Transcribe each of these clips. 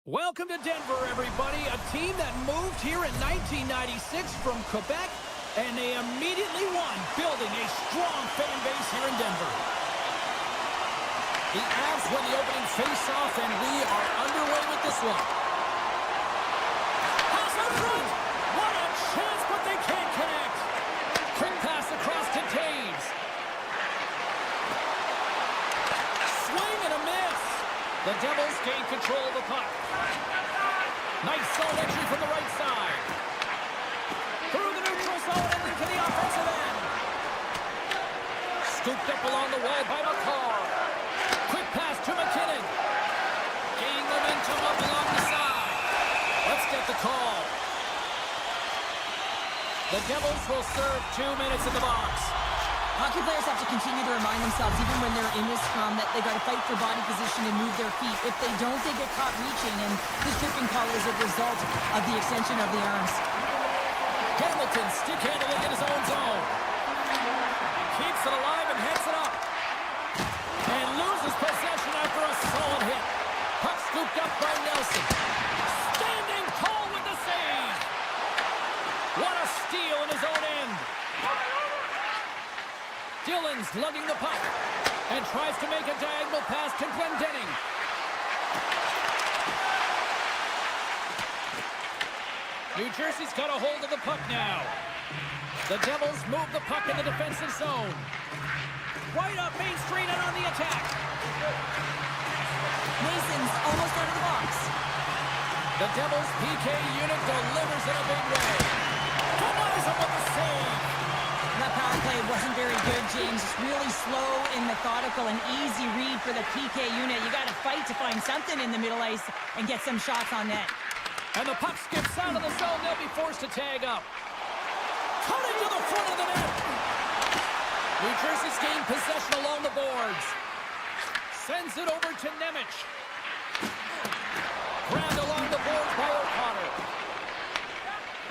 Welcome to Denver, everybody. A team that moved here in 1996 from Quebec, and they immediately won, building a strong fan base here in Denver. The Avs win the opening face-off, and we are underway with this one. Pass in front! What a chance, but they can't connect! Quick pass across to Taves. Swing and a miss! The Devils gain control of the puck. Nice zone entry from the right side. Through the neutral zone and into the offensive end. Scooped up along the wall by McCarr. Quick pass to McKinnon. Gaining momentum up along the side. Let's get the call. The Devils will serve 2 minutes in the box. Hockey players have to continue to remind themselves, even when they're in this scrum, that they got to fight for body position and move their feet. If they don't, they get caught reaching, and this tripping call is a result of the extension of the arms. Hamilton stick-handling in his own zone. Keeps it alive and heads it up. And loses possession after a solid hit. Puck scooped up by Nelson. Standing tall with the save. What a steal in his own end. Dillon's lugging the puck and tries to make a diagonal pass to Glendening. New Jersey's got a hold of the puck now. The Devils move the puck in the defensive zone. Right up Main Street and on the attack. Mason's almost out of the box. The Devils' PK unit delivers in a big way. Denies him with the save. That power play wasn't very good, James. Really slow and methodical, an easy read for the PK unit. You got to fight to find something in the middle ice and get some shots on net. And the puck skips out of the zone. They'll be forced to tag up. Cutting to the front of the net. New Jersey's gained possession along the boards. Sends it over to Nemec. Grabbed along the boards by O'Connor.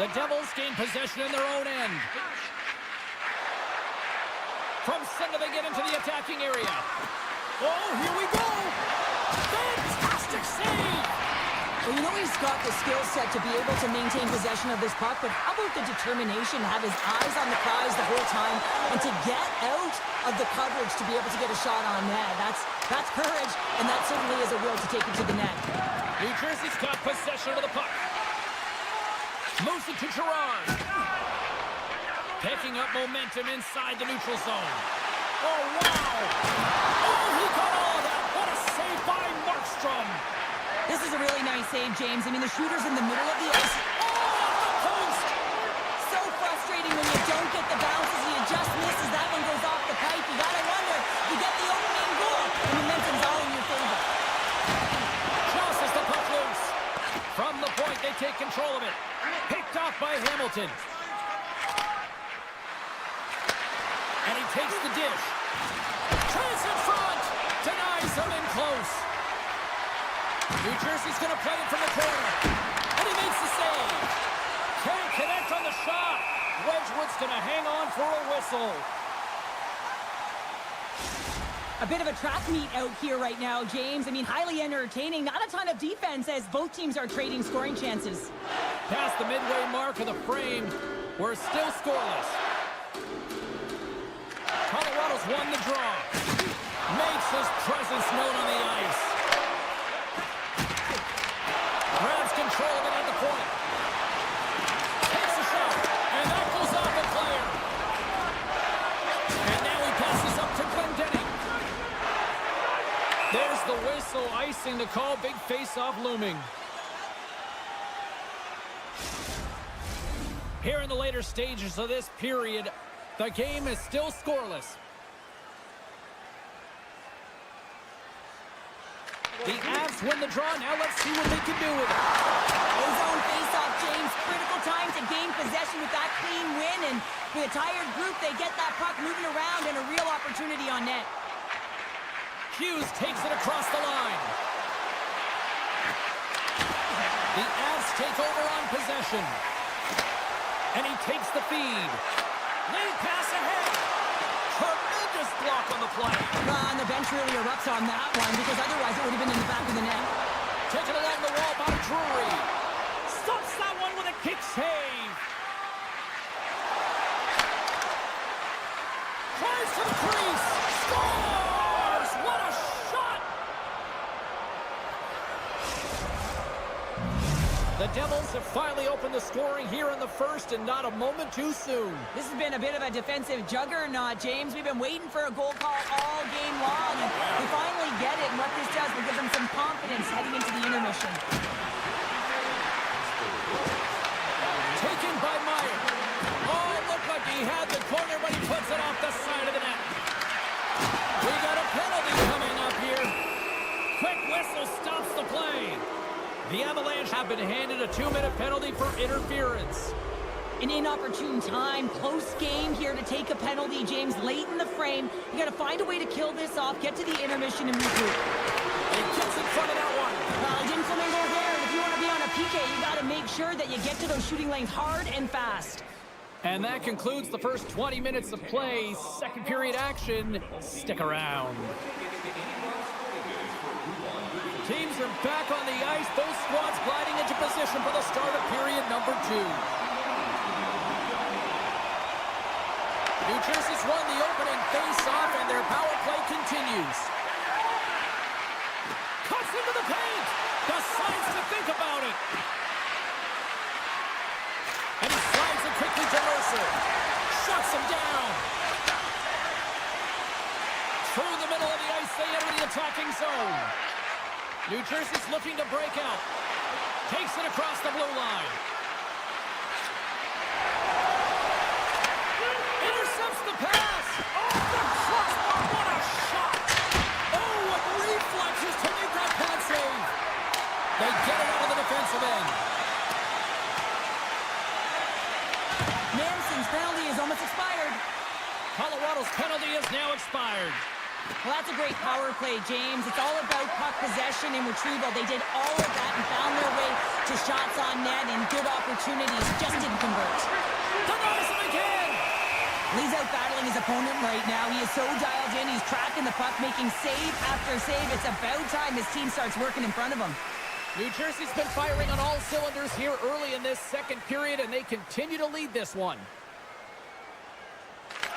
The Devils gain possession in their own end. From center, they get into the attacking area. Oh, here we go! Fantastic save! Well, you know he's got the skill set to be able to maintain possession of this puck, but how about the determination to have his eyes on the prize the whole time and to get out of the coverage to be able to get a shot on net? That's courage, and that certainly is a will to take it to the net. New Jersey's got possession of the puck. Moves it to Gerard. Picking up momentum inside the neutral zone. Oh, wow! Oh, he got all of that! What a save by Markstrom! This is a really nice save, James. I mean, the shooter's in the middle of the ice. Oh, off the post! So frustrating when you don't get the bounces. You just misses. That one goes off the pipe. You gotta wonder, you get the opening goal. The momentum's all in your favor. Tosses the puck loose. From the point, they take control of it. Picked off by Hamilton. And he takes the dish. Chance in front. Denies him in close. New Jersey's going to play it from the corner. And he makes the save. Can't connect on the shot. Wedgwood's going to hang on for a whistle. A bit of a track meet out here right now, James. I mean, highly entertaining. Not a ton of defense as both teams are trading scoring chances. Past the midway mark of the frame, we're still scoreless. Colorado's won the draw. Makes his presence known on the ice. Grabs control of it at the point. Takes a shot. And that goes off the player. And now he passes up to Glendening. There's the whistle, icing the call. Big face-off looming. Here in the later stages of this period, the game is still scoreless. The Avs win the draw. Now let's see what they can do with it. Ozone face-off, James. Critical time to gain possession with that clean win. And with a tired group, they get that puck moving around and a real opportunity on net. Hughes takes it across the line. The Avs take over on possession. And he takes the feed. Lane pass ahead. Tremendous block on the play. And the bench really erupts on that one because otherwise it would have been in the back of the net. Taken along the wall by Drury. Stops that one with a kick save. Tries to the crease. Scores! What a shot! The Devils have finally opened the scoring here in the first, and not a moment too soon. This has been a bit of a defensive juggernaut, James. We've been waiting for a goal call all game long, and we finally get it. And what this does will give them some confidence heading into the intermission. Taken by Meyer. Oh, it looked like he had the corner, but he puts it off the side of the net. We got a penalty coming up here. Quick whistle stops the play. The Avalanche have been handed a 2-minute penalty for interference. An inopportune time, close game here to take a penalty, James, late in the frame. You got to find a way to kill this off, get to the intermission, and regroup. He gets in front of that one. Well, he didn't flamingo there, and if you want to be on a PK, you got to make sure that you get to those shooting lanes hard and fast. And that concludes the first 20 minutes of play. Second period action. Stick around. Teams are back on the ice. Both squads gliding into position for the start of period number 2. New Jersey's won the opening face-off, and their power play continues. Cuts into the paint. Decides to think about it. And he slides it quickly to Mercer. Shuts him down. Through the middle of the ice, they enter the attacking zone. New Jersey's looking to break out. Takes it across the blue line. Intercepts the pass. Off the crossbar. What a shot. Oh, what reflexes to make that pass save. They get it out of the defensive end. Manson's penalty is almost expired. Colorado's penalty is now expired. Well, that's a great power play, James. It's all about puck possession and retrieval. They did all of that and found their way to shots on net and good opportunities. Just didn't convert. Denies him again. He's out battling his opponent right now. He is so dialed in. He's tracking the puck, making save after save. It's about time his team starts working in front of him. New Jersey's been firing on all cylinders here early in this second period, and they continue to lead this one.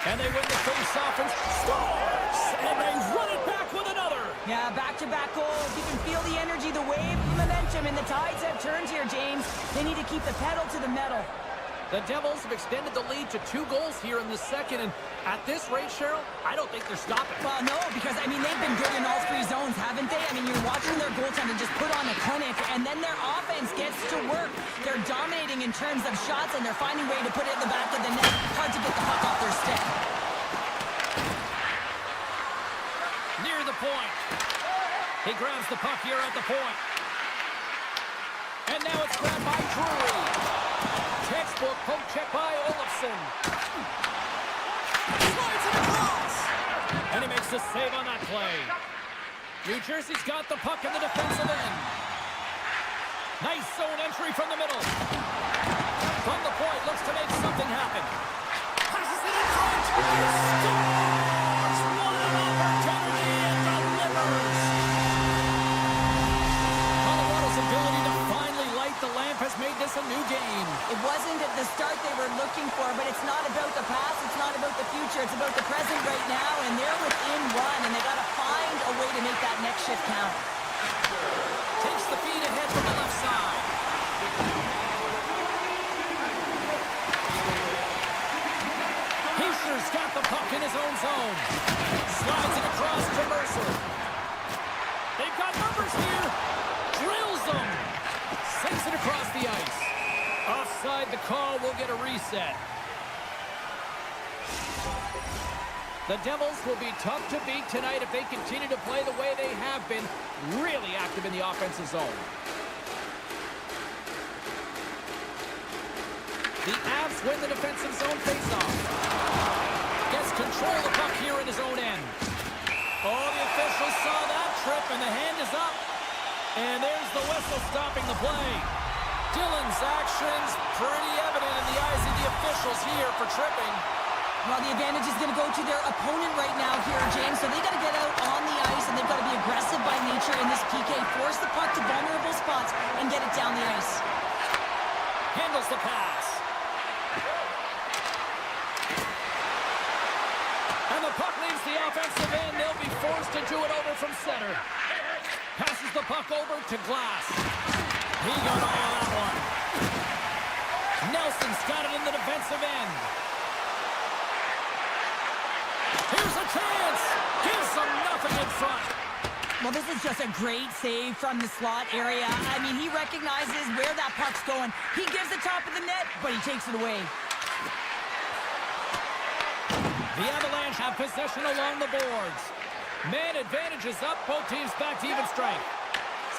And they win the face-off and scores! And they run it back with another! Yeah, back-to-back goals. You can feel the energy, the wave, the momentum, and the tides have turned here, James. They need to keep the pedal to the metal. The Devils have extended the lead to 2 goals here in the second, and at this rate, Cheryl, I don't think they're stopping. Well, no, because, I mean, they've been good in all 3 zones, haven't they? I mean, you're watching their goaltender just put on a clinic, and then their offense gets to work. They're dominating in terms of shots, and they're finding a way to put it in the back of the net. Hard to get the puck off their stick. Near the point. He grabs the puck here at the point. And now it's grabbed by Drury. Textbook poke check by Olofsson. Slides it across. And he makes the save on that play. New Jersey's got the puck in the defensive end. Nice zone entry from the middle. From the point, looks to make something happen. Passes it in front. Scores! What an opportunity and delivers. Colorado's ability to finally light the lamp has made this a new game. It wasn't at the start they were looking for, but it's not about the past, it's not about the future, it's about the present right now, and they're within 1, and they got to find a way to make that next shift count. Takes the feed ahead from the left side. Heischer's got the puck in his own zone. Slides it across to Mercer. They've got numbers here. Drills them. Sends it across the ice. Offside the call, will get a reset. The Devils will be tough to beat tonight if they continue to play the way they have been, really active in the offensive zone. The Avs win the defensive zone faceoff. Gets control of the puck here in his own end. Oh, the officials saw that trip, and the hand is up. And there's the whistle stopping the play. Dillon's actions pretty evident in the eyes of the officials here for tripping. Well, the advantage is going to go to their opponent right now here, James, so they got to get out on the ice, and they've got to be aggressive by nature in this PK okay, force the puck to vulnerable spots and get it down the ice. Handles the pass. And the puck leaves the offensive end. They'll be forced to do it over from center. Passes the puck over to Glass. He got all of that one. Nelson's got it in the defensive end. Here's a chance. Gives them nothing in front. Well, this is just a great save from the slot area. I mean, he recognizes where that puck's going. He gives the top of the net, but he takes it away. The Avalanche have possession along the boards. Man advantage is up. Both teams back to even strength.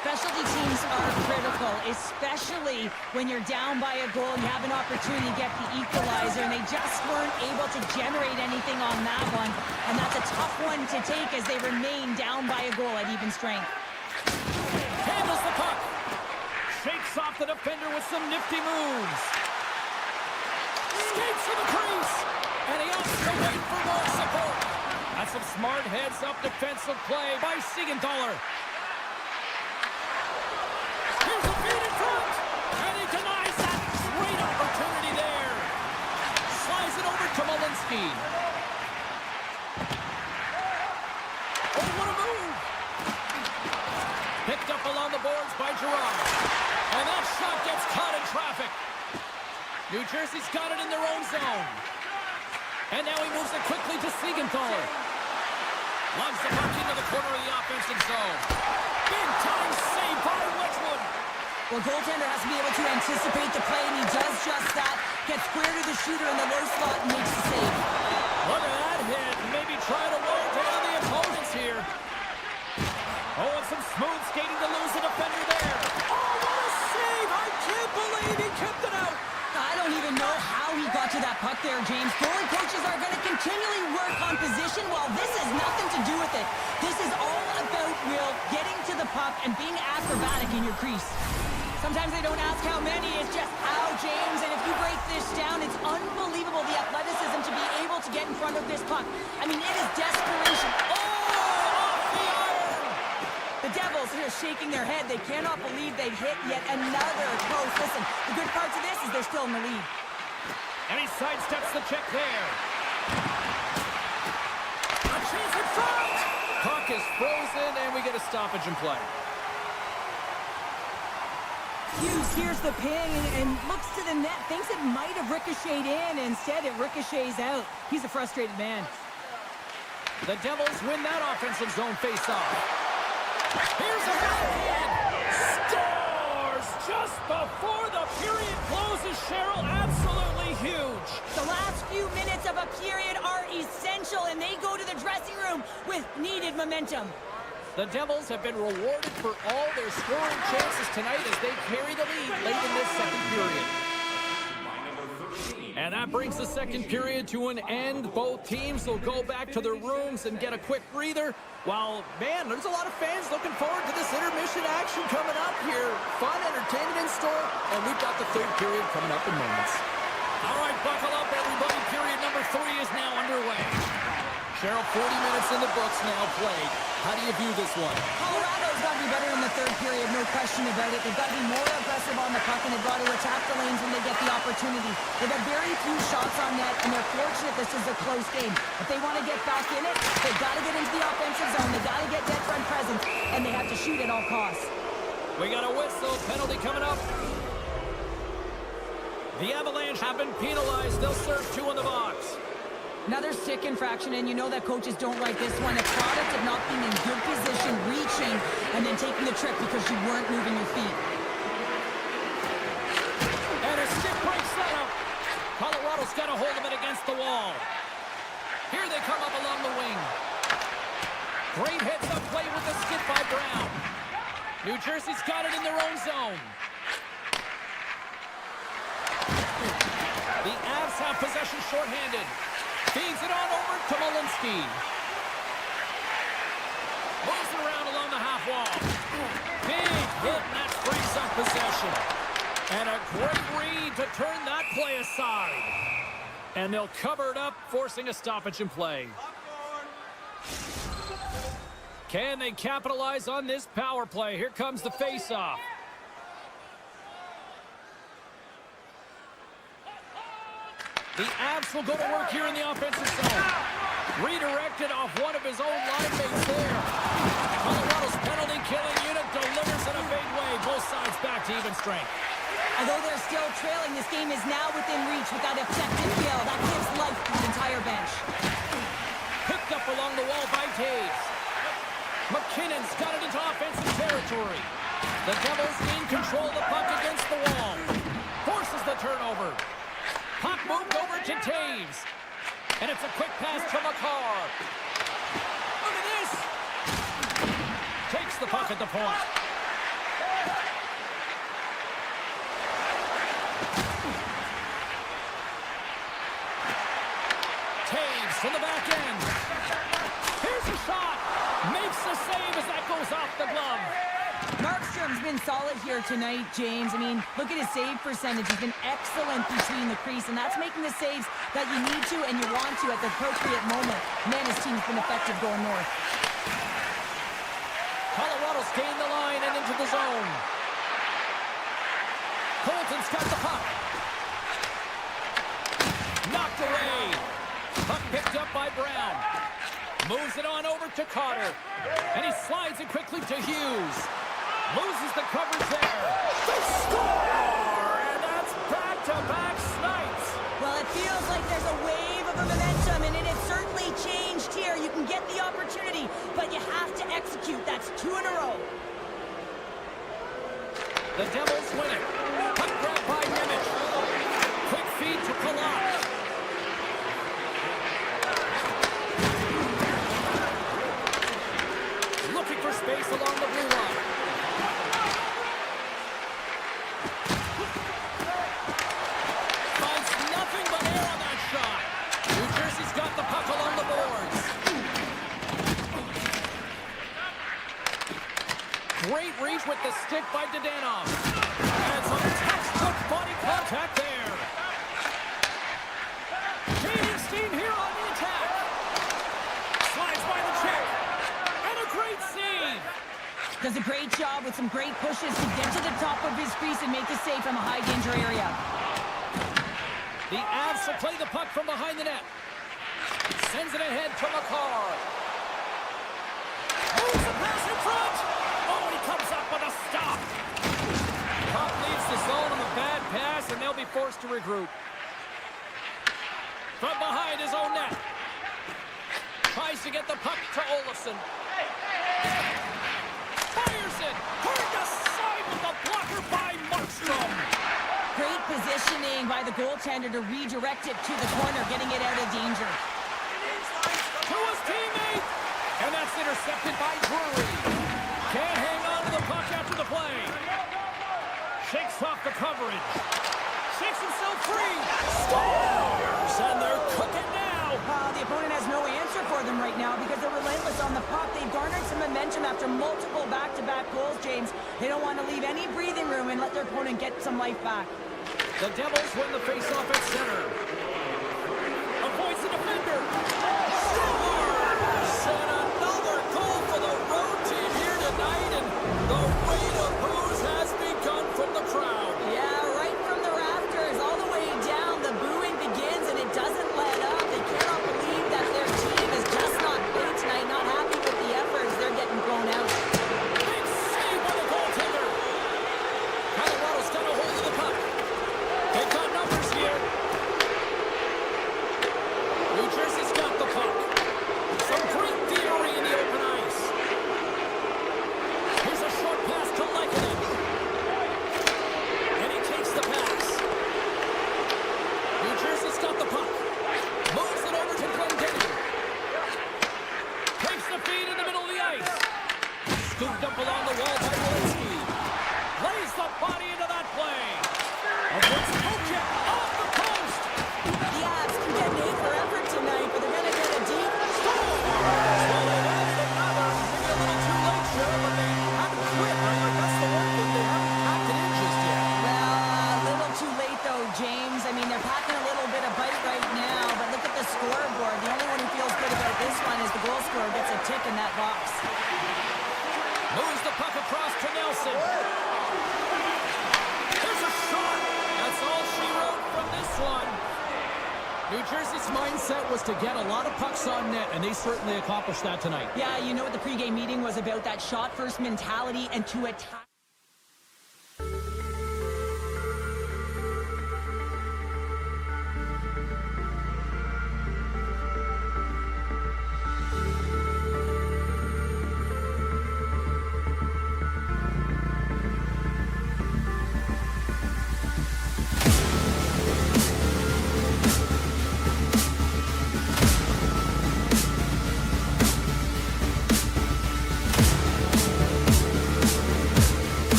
Specialty teams are critical, especially when you're down by a goal and you have an opportunity to get the equalizer, and they just weren't able to generate anything on that one. And that's a tough one to take as they remain down by a goal at even strength. Handles the puck. Shakes off the defender with some nifty moves. Skates to the crease. And he opts to wait for more support. That's some smart heads-up defensive play by Siegenthaler. Here's a feed in front. And he denies that. Great opportunity there. Slides it over to Malinsky. Oh, what a move. Picked up along the boards by Gerard. And that shot gets caught in traffic. New Jersey's got it in their own zone. And now he moves it quickly to Siegenthaler. Loves the puck into the corner of the offensive zone. Big time save by Wedgwood. Well, goaltender has to be able to anticipate the play, and he does just that. Gets square to the shooter in the low slot and makes the save. Look at that hit. Maybe try to wear down the opponents here. Oh, and some smooth skating to lose the defender there. Oh, what a save. I can't believe he kept it out. I don't even know how he got to that puck there, James. Goalie coaches are going to continually work on position. Well, this has nothing to do with it. This is all about, Will, getting to the puck and being acrobatic in your crease. Sometimes they don't ask how many, it's just how, James. And if you break this down, it's unbelievable the athleticism to be able to get in front of this puck. I mean, it is desperation. Oh, off the iron! The Devils are shaking their head. They cannot believe they've hit yet another close. Listen, the good part to this is they're still in the lead. And he sidesteps the check there. A chance in front! Puck is frozen, and we get a stoppage in play. Hughes hears the ping and looks to the net, thinks it might have ricocheted in. Instead, it ricochets out. He's a frustrated man. The Devils win that offensive zone face-off. Here's a backhand. Scores just before the period closes, Cheryl. Absolutely huge. The last few minutes of a period are essential, and they go to the dressing room with needed momentum. The Devils have been rewarded for all their scoring chances tonight as they carry the lead late in this second period. And that brings the second period to an end. Both teams will go back to their rooms and get a quick breather. While, man, there's a lot of fans looking forward to this intermission action coming up here. Fun entertainment in store, and we've got the third period coming up in moments. All right, buckle up, everybody. Period number 3 is now underway. Cheryl, 40 minutes in the books now played. How do you view this one? Colorado's got to be better in the third period, no question about it. They've got to be more aggressive on the puck, and they've got to attack the lanes when they get the opportunity. They've had very few shots on net, and they're fortunate this is a close game. If they want to get back in it, they've got to get into the offensive zone. They've got to get net front presence, and they have to shoot at all costs. We got a whistle. Penalty coming up. The Avalanche have been penalized. They'll serve 2 in the box. Another stick infraction, and you know that coaches don't like this one. A product of not being in good position, reaching, and then taking the trick because you weren't moving your feet. And a stick break setup. Colorado's got a hold of it against the wall. Here they come up along the wing. Great heads-up play with the skip by Brown. New Jersey's got it in their own zone. The Avs have possession shorthanded. Feeds it on over to Malinsky. Moves it around along the half wall. Big hit, and that frees up possession. And a great read to turn that play aside. And they'll cover it up, forcing a stoppage in play. Can they capitalize on this power play? Here comes the face-off. The Avs will go to work here in the offensive zone. Redirected off one of his own line mates there. Colorado's penalty-killing unit delivers in a big way. Both sides back to even strength. Although they're still trailing, this game is now within reach with that effective kill. That gives life to the entire bench. Picked up along the wall by Taves. McKinnon's got it into offensive territory. The Devils in control of the puck against the wall. Forces the turnover. Puck moved over to Taves. And it's a quick pass to McCarr. Look at this. Takes the puck at the point. Taves from the back end. Here's a shot. Makes the save as that goes off the glove. Markstrom's been solid here tonight, James. I mean, look at his save percentage. He's been excellent between the crease, and that's making the saves that you need to and you want to at the appropriate moment. Man, his team's been effective going north. Colorado's gained the line and into the zone. Colton's got the puck. Knocked away. Puck picked up by Brown. Moves it on over to Carter. And he slides it quickly to Hughes. Loses the coverage there. They score! And that's back-to-back snipes. Well, it feels like there's a wave of momentum, and it has certainly changed here. You can get the opportunity, but you have to execute. That's 2 in a row. The Devils win it. Puck grab by Nimitz. Quick feed to Palat. Looking for space along the blue line. Finds nothing but air on that shot. New Jersey's got the puck along the boards. Great reach with the stick by Dadonov. And some textbook body contact there. Gaining steam here on the attack. Slides by the check. And a great save. Does a great job with some great pushes to get to the top of his crease and make the save from a high-danger area. The Avs will play the puck from behind the net. Sends it ahead to McCarr. Moves the pass in front. Oh, he comes up with a stop. Puck leaves the zone on a bad pass, and they'll be forced to regroup. From behind his own net. Tries to get the puck to Olofsson. Fires it. Turned aside with the blocker by Markstrom. Great positioning by the goaltender to redirect it to the corner, getting it out of danger. To his teammate. And that's intercepted by Drury. Can't hang on to the puck after the play. Shakes off the coverage. Shakes himself free. Scores! And they're cooking now. The opponent has no answer for them right now because they're relentless on the puck. They've garnered some momentum after multiple back-to-back goals, James. They don't want to leave any breathing room and let their opponent get some life back. The Devils win the face-off at center. Avoids the defender. Scores! And another goal for the road team here tonight. And the rain of booze has begun from the crowd. Yeah, right from the rafters all the way down. The booing begins and it doesn't let up. They cannot believe that their team is just not played tonight. Not happy with the efforts. They're getting blown out. Big save by the goaltender. Colorado's got a hold of the puck. They've got numbers here. New Jersey's got the puck. Some great theory in the open ice. Here's a short pass to Lehkonen. And he takes the pass. New Jersey's got the puck. Moves it over to Glendening. Takes the feed in the middle of the ice. Scooped up along the wall by Walensky. Lays the body into that play. Against Kochek off the post. The Avs can get an 8 for effort tonight, but they're going to get a deep Well, they've added another. Maybe a little too late, sure, but they haven't quit. Right? That's the one thing. They haven't packed it in just yet. Well, a little too late though, James. I mean, they're packing a little bit of bite right now, but look at the scoreboard. The only one who feels good about this one is the goal scorer gets a tick in that box. Moves the puck across to Nelson. There's a shot. That's all she wrote from this one. New Jersey's mindset was to get a lot of pucks on net, and they certainly accomplished that tonight. Yeah, you know what the pregame meeting was about, that shot-first mentality and to attack.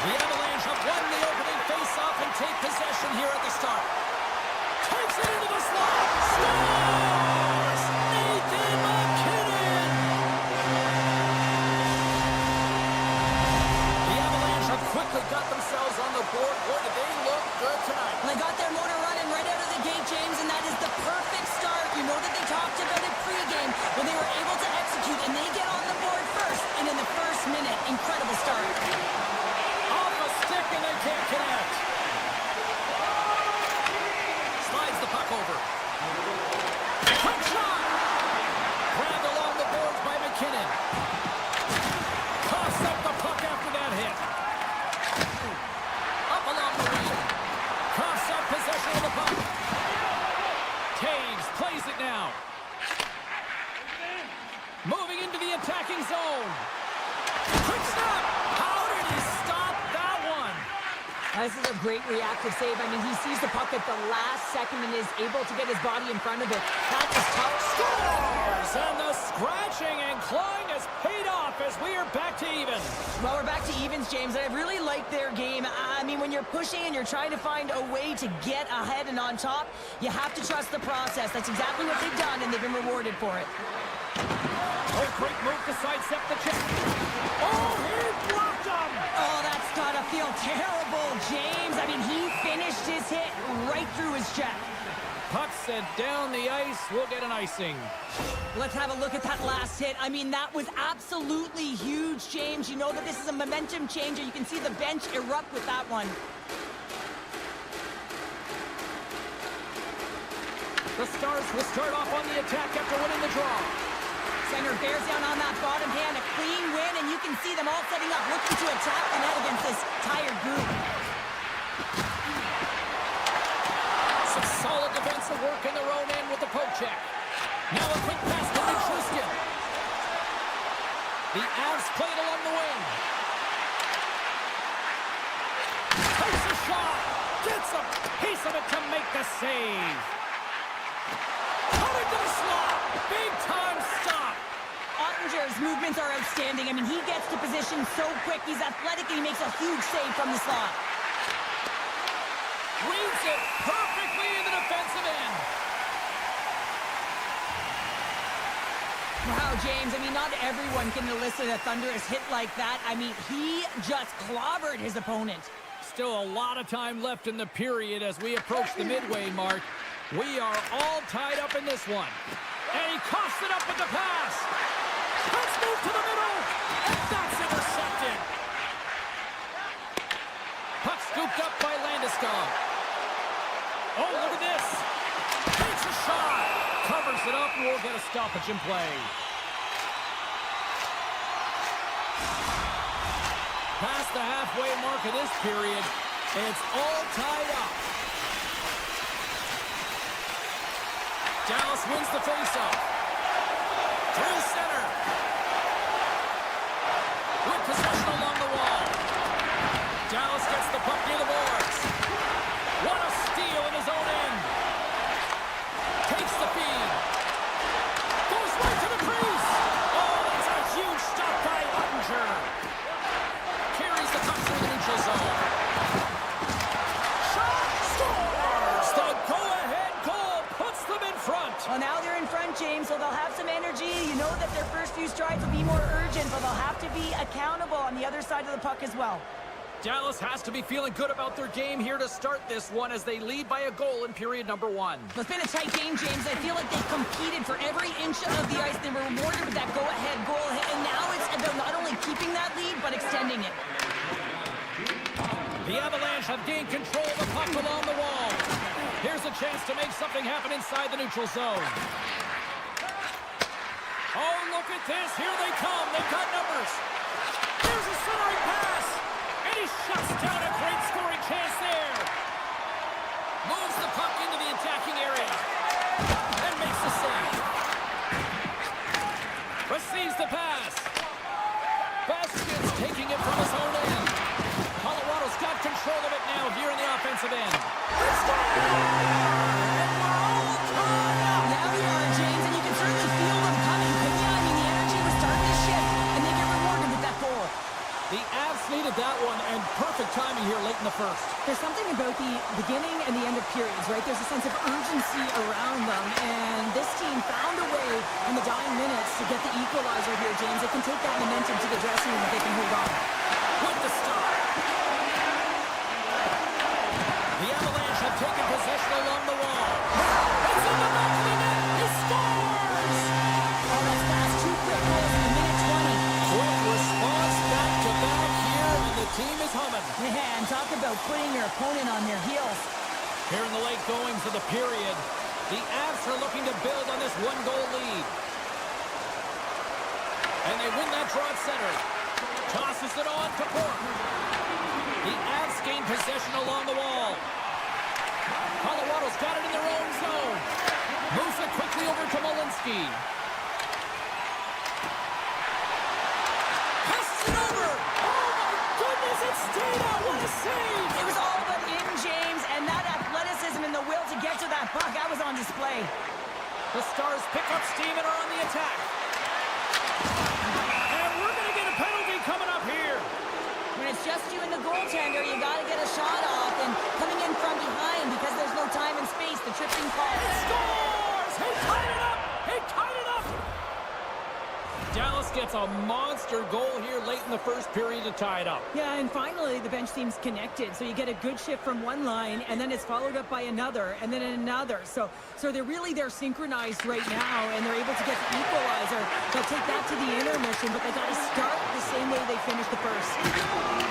The Avalanche have won the opening face-off and take possession here at the start. Takes it into the slot. Scores! Nathan McKinnon! The Avalanche have quickly got themselves on the board. Boy, did they look good tonight. And they got their motor running right out of the gate, James, and that is the perfect start. You know that they talked about it pregame when they were able to execute, and they get on the board first. And in the first minute, incredible start. Off a stick, and they can't connect. Slides the puck over. Quick shot! Grabbed along the boards by McKinnon. Coughs up the puck after that hit. Up along the wing. Coughs up possession of the puck. Taves plays it now. Moving into the attacking zone. Quick stop! How did he stop that one? This is a great reactive save. I mean, he sees the puck at the last second and is able to get his body in front of it. That is tough. Scores! And the scratching and clawing has paid off as we are back to even. Well, we're back to evens, James, and I really like their game. I mean, when you're pushing and you're trying to find a way to get ahead and on top, you have to trust the process. That's exactly what they've done, and they've been rewarded for it. Oh, great move to sidestep the check. Oh, he blocked him! Oh, that's gotta feel terrible, James. I mean, he finished his hit right through his check. Puck sent down the ice. We'll get an icing. Let's have a look at that last hit. I mean, that was absolutely huge, James. You know that this is a momentum changer. You can see the bench erupt with that one. The Stars will start off on the attack after winning the draw. Center bears down on that bottom hand, a clean win, and you can see them all setting up, looking to attack the net against this tired group. Some solid defensive work in their own end with the poke check. Now a quick pass to Nichushkin. The Avs played along the wing. Takes a shot. Gets a piece of it to make the save. Coming to the slot. Big time stop. Ottinger's movements are outstanding. I mean, he gets to position so quick. He's athletic, and he makes a huge save from the slot. Reads it perfectly in the defensive end. Wow, James, I mean, not everyone can elicit a thunderous hit like that. I mean, he just clobbered his opponent. Still a lot of time left in the period as we approach the midway mark. We are all tied up in this one. And he coughs it up with the pass. Let's move to the middle. And that's intercepted. Puck scooped up by Landeskog. Oh, look at this. Takes a shot. Covers it up, and we'll get a stoppage in play. Past the halfway mark of this period, it's all tied up. Dallas wins the faceoff. Through center. With possession along the wall. Dallas gets the puck near the boards. What a steal in his own end. Takes the feed. Goes right to the crease. Oh, that's a huge stop by Ottinger. Carries the puck through the neutral zone. Shot scores! The go-ahead goal puts them in front. Well, now they're in front, James, so they'll have some energy. You know that their first few strides will be more urgent, but they'll have to be accountable on the other side of the puck as well. Dallas has to be feeling good about their game here to start this one as they lead by a goal in period number 1. It's been a tight game, James. I feel like they've competed for every inch of the ice. They were rewarded with that go-ahead goal, and now it's about not only keeping that lead, but extending it. The Avalanche have gained control of the puck along the wall. Here's a chance to make something happen inside the neutral zone. Oh, look at this. Here they come. They've got numbers. Here's a centering pass. And he shuts down a great scoring chance there. Moves the puck into the attacking area. And makes the save. Receives the pass. Bastian's taking it from his own end. Colorado's got control of it now here in the offensive end. Let's go! And we're all tied up. Now we are, James, and you can certainly feel them coming. But yeah, I mean, the energy was starting to shift, and they get rewarded with that goal. The Avs needed that one, and perfect timing here late in the first. There's something about the beginning and the end of periods, right? There's a sense of urgency around them, and this team found a way in the dying minutes to get the equalizer here, James. They can take that momentum to the dressing room if they can hold on. With the stop. The Avalanche have taken possession along the wall. It's in the back of the net. He scores! Oh, that's fast. 2 quick goals in a minute 20. Quick response back-to-back here, and the team is humming. Man, talk about putting your opponent on their heels. Here in the late goings of the period, the Avs are looking to build on this one-goal lead. And they win that draw at center. Tosses it on to Cork. The Avs gain possession along the wall. Colorado's got it in their own zone. Moves it quickly over to Malinsky. Passes it over. Oh, my goodness Has it stayed out? What a save! It was all but in, James, and that athleticism and the will to get to that puck, that was on display. The Stars pick up steam and are on the attack. And we're going to get a penalty coming up here. When it's just you and the goaltender, you got to get a shot off, and coming in from behind because there's no time and space, the tripping call. He scores! He tied it up! He tied it up! Dallas gets a monster goal here late in the first period to tie it up. Yeah, and finally the bench seems connected. So you get a good shift from one line, and then it's followed up by another, and then another. So they're synchronized right now, and they're able to get the equalizer. They'll take that to the intermission, but they got to start the same way they finished the first.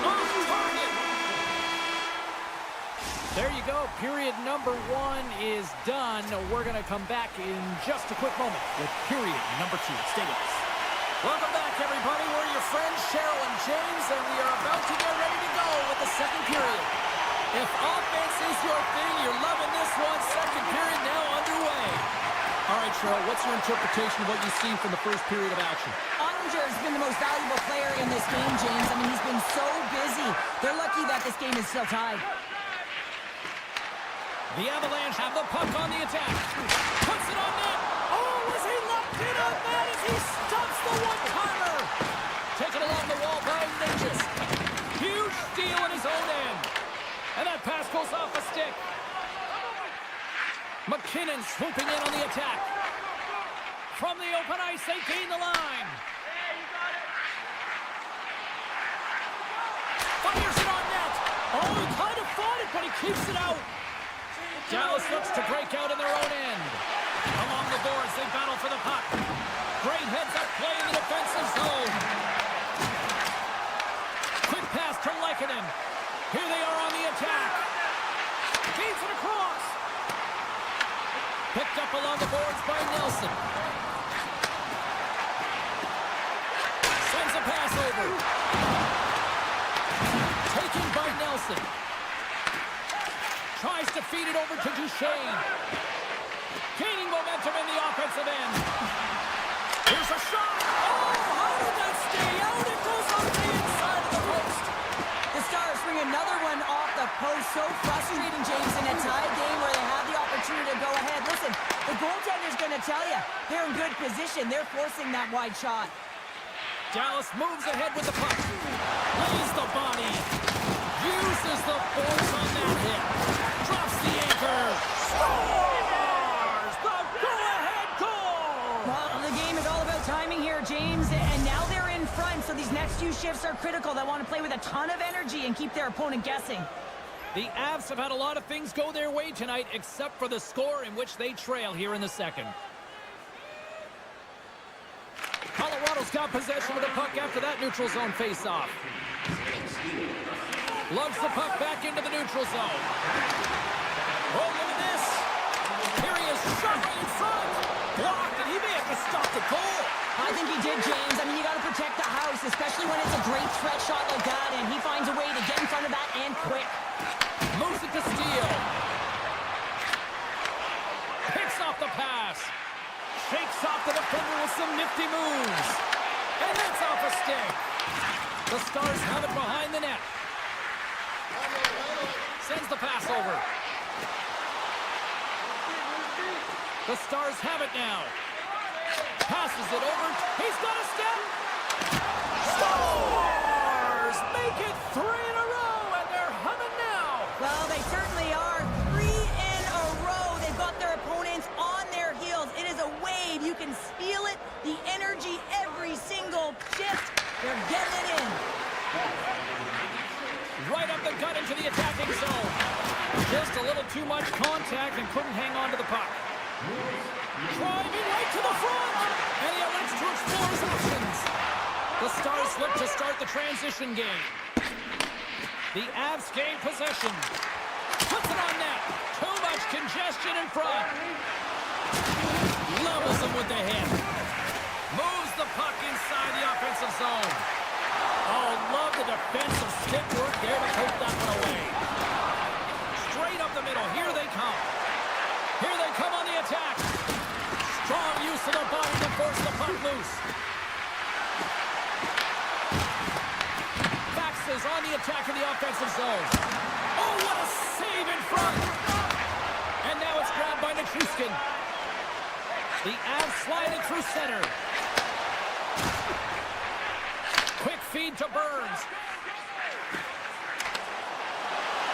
Off target! There you go. Period number 1 is done. We're going to come back in just a quick moment with period number 2. Stay with us. Welcome back, everybody. We're your friends, Cheryl and James, and we are about to get ready to go with the second period. If offense is your thing, you're loving this one. Second period now underway. All right, Cheryl, what's your interpretation of what you've seen from the first period of action? Ottinger has been the most valuable player in this game, James. I mean, he's been so busy. They're lucky that this game is still tied. The Avalanche have the puck on the attack. Puts it on net. Oh, was he locked in on that as he stops the one-timer? Taken along the wall by Ninjas. Huge steal in his own end. And that pass goes off a stick. McKinnon swooping in on the attack. From the open ice, they gain the line. Fires it on net. Oh, he kind of fought it, but he keeps it out. Dallas looks to break out in their own end. Along the boards, they battle for the puck. Great heads-up play in the defensive zone. Quick pass to Lehkonen. Here they are on the attack. Feeds it across. Picked up along the boards by Nelson. Sends a pass over. Taken by Nelson. Tries to feed it over to Duchesne. Gaining momentum in the offensive end. Here's a shot. Oh, how did that stay out? It goes on the inside of the post. The Stars bring another one off the post. So frustrating, James, in a tied game where they have the opportunity to go ahead. Listen, the goaltender's going to tell you they're in good position. They're forcing that wide shot. Dallas moves ahead with the puck. Lays the body. Uses the force on that hit. Drops the anchor. Scores! The go-ahead goal! Well, the game is all about timing here, James, and now they're in front, so these next few shifts are critical. They want to play with a ton of energy and keep their opponent guessing. The Avs have had a lot of things go their way tonight, except for the score in which they trail here in the second. Colorado's got possession of the puck after that neutral zone face-off. Lugs the puck back into the neutral zone. Oh, look at this. Here he is, shot right in front. Blocked, and he may have to stop the goal. I think he did, James. I mean, you got to protect the house, especially when it's a great threat shot like that, and he finds a way to get in front of that and quick. Moves it to steal. Picks off the pass. Shakes off the defender with some nifty moves. And that's off a stick. The Stars have it behind the net. Sends the pass over. The Stars have it now. Passes it over. He's got a step. Stars make it 3 in a row, and they're humming now. Well, they certainly are. 3 in a row. They've got their opponents on their heels. It is a wave. You can feel it. The energy every single shift. They're getting it in. Right up the gut into the attacking zone. Just a little too much contact and couldn't hang on to the puck. Driving right to the front. And he elects to explore his options. The Stars look to start the transition game. The Avs gain possession. Puts it on net. Too much congestion in front. Levels him with the hit. Moves the puck inside the offensive zone. Oh, love the defensive stick work there to take that one away. Straight up the middle. Here they come. Here they come on the attack. Strong use of the body to force the puck loose. Fax is on the attack defensive zone. Oh, what a save in front. And now it's grabbed by Nichushkin. The Avs slide it through center. Quick feed to Burns.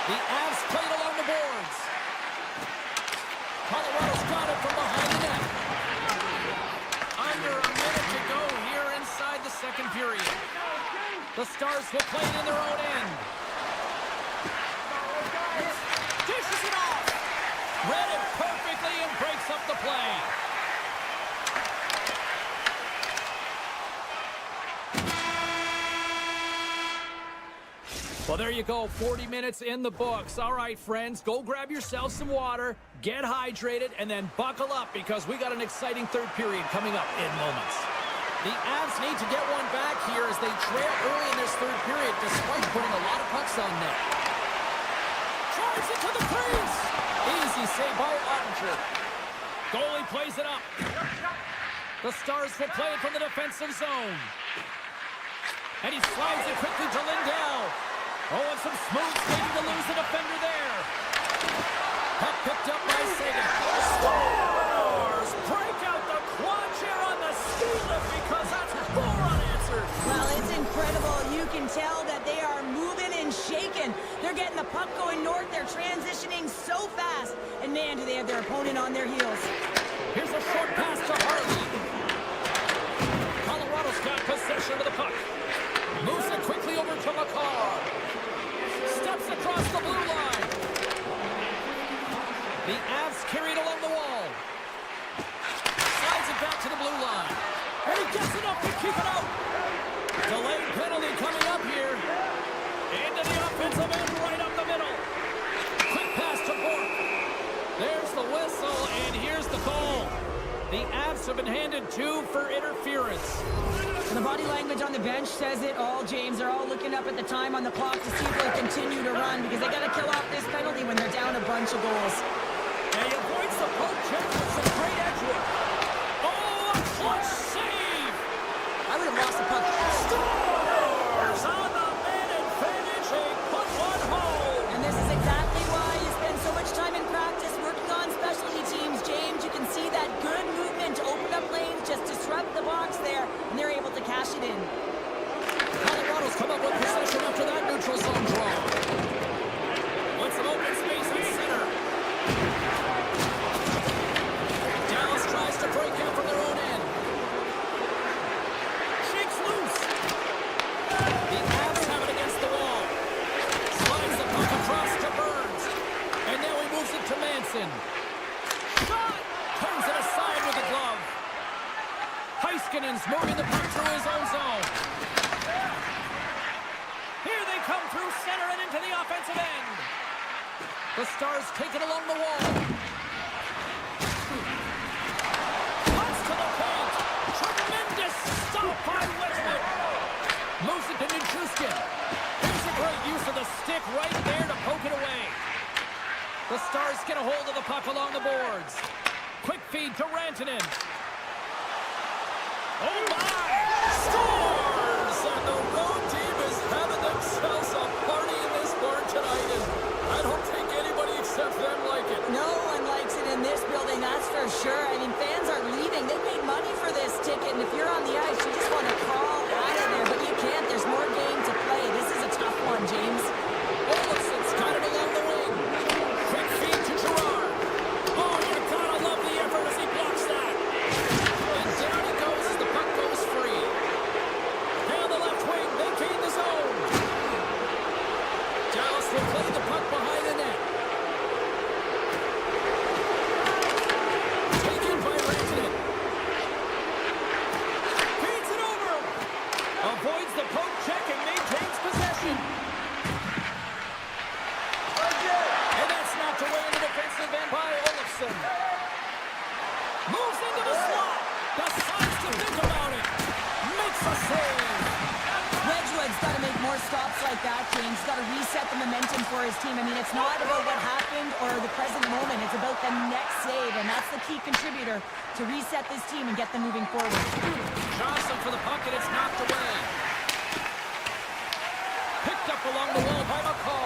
The Avs played along the boards. Colorado's got it from behind the net. Under a minute to go here inside the second period. The Stars will play it in their own end. Dishes it off. Read it perfectly and breaks up the play. Well, there you go. 40 minutes in the books. All right, friends, go grab yourself some water, get hydrated, and then buckle up because we got an exciting third period coming up in moments. The Avs need to get one back here as they trail early in this third period despite putting a lot of pucks on net. Drives it to the crease. Easy save by Ottinger. Goalie plays it up. The Stars will play it from the defensive zone. And he slides it quickly to Lindell. Oh, and some smooth skating to lose the defender there. Puck picked up by Sagan. Scores! Break out the quad chair on the ski lift because that's 4 unanswered. Well, it's incredible. You can tell that they are moving and shaking. They're getting the puck going north. They're transitioning so fast. And man, do they have their opponent on their heels. Here's a short pass to Harley. Colorado's got possession of the puck. Moves it quickly over to McCarr. Steps across the blue line. The Avs carried along the wall. Slides it back to the blue line. And he gets enough to keep it out. Delayed penalty coming up here. Into the offensive end, right up the middle. Quick pass to Bourque. There's the whistle, and here's the call. The Avs have been handed 2 for interference. And the body language on the bench says it all, James. They're all looking up at the time on the clock to see if they'll continue to run because they got to kill off this penalty when they're down a bunch of goals. And he avoids the poke check with some great edge work. Oh, a clutch save! I would have lost the puck. Scores on the man advantage. They put one home. And this is exactly why you spend so much time in practice working on specialty teams, James. You can see that good movement to open up lanes, just disrupt the box there, and they're able to cash it in. Colorado's come up with possession after that neutral zone draw. With some open space in center. Dallas tries to break out from their own end. Shakes loose. The Avs have it against the wall. Slides the puck across to Burns. And now he moves it to Manson. Shot! Turns it aside with the glove. Heiskanen's moving the puck through his own zone. Here they come through center and into the offensive end. The Stars take it along the wall. Puts to the point. Tremendous stop by Wedgwood. Moves it to Nichushkin. Here's a great use of the stick right there to poke it away. The Stars get a hold of the puck along the boards. Quick feed to Rantanen. Oh my! Scores! And the road team is having themselves a party in this bar tonight, and I don't think anybody except them like it. No one likes it in this building, that's for sure. I mean, fans are leaving. They paid money for this ticket, and if you're on the ice, you just want to crawl out of there, but you can't. There's more game to play. This is a tough one, James. Olafson's got it along the wing. Quick feed to Gerard. Oh, you gotta love the effort as he blocks that. And down he goes as the puck goes free. Down the left wing, vacate the zone. Dallas will play the puck behind the net. Taken by Rantanen. Feeds it over. Avoids the poke check and maintains possession. And that's knocked away in the defensive end by Olofsson. Moves into the slot. Decides to think about it. Makes a save. Wedgwood's got to make more stops like that, James. He's got to reset the momentum for his team. I mean, it's not about what happened or the present moment. It's about the next save, and that's the key contributor to reset this team and get them moving forward. Johnson for the puck, and it's knocked away. Picked up along the wall by McCarr.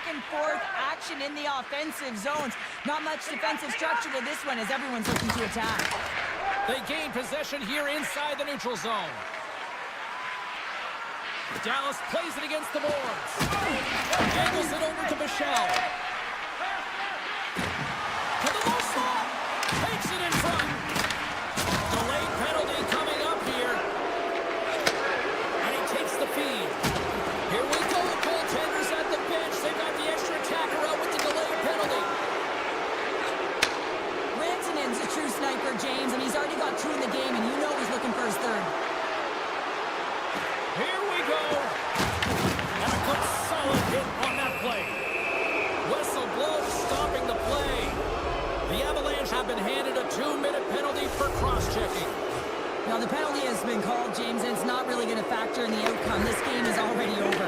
and forth action in the offensive zones. Not much defensive structure to this one as everyone's looking to attack. They gain possession here inside the neutral zone. Dallas plays it against the boards. Angles it over to Michelle. To the low slot. Takes it in front. Delayed penalty coming up here. And he takes the feed. Here we go. Goaltenders at the bench. They got the extra attacker out with the delayed penalty. Rantanen's a true sniper, James, and he's already got 2 in the game, and you know he's looking for his 3rd. Here we go. And a good solid hit on that play. Whistle blows, stopping the play. The Avalanche have been handed a 2-minute penalty for cross-checking. Now, the penalty has been called, James, and it's not really going to factor in the outcome. This game is already over.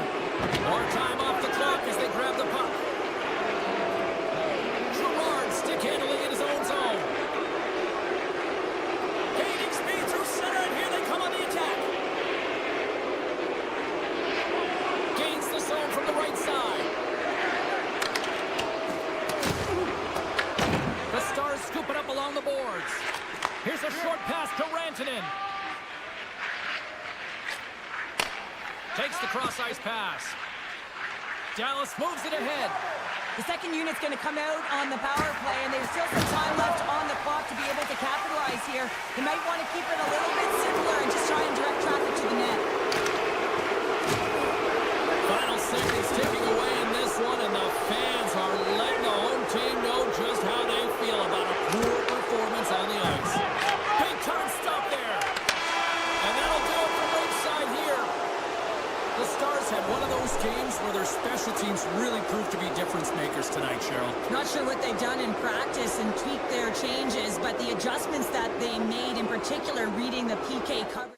More time off the clock as they grab the puck. Gerard stick handling in his own zone. Gaining speed through center, and here they come on the attack. Gains the zone from the right side. The Stars scoop it up along the boards. Here's a short pass to Rantanen. Takes the cross-ice pass. Dallas moves it ahead. The second unit's going to come out on the power play, and there's still some time left on the clock to be able to capitalize here. They might want to keep it a little bit simpler and just try and direct traffic to the net. Final seconds ticking away in this one, and the fans are letting the home team know just how they feel about a poor performance on the ice. Big time stop there. And that'll do it from ringside here. The Stars had one of those games where their special teams really proved to be difference makers tonight, Cheryl. Not sure what they've done in practice and tweaked their changes, but the adjustments that they made, in particular reading the PK coverage.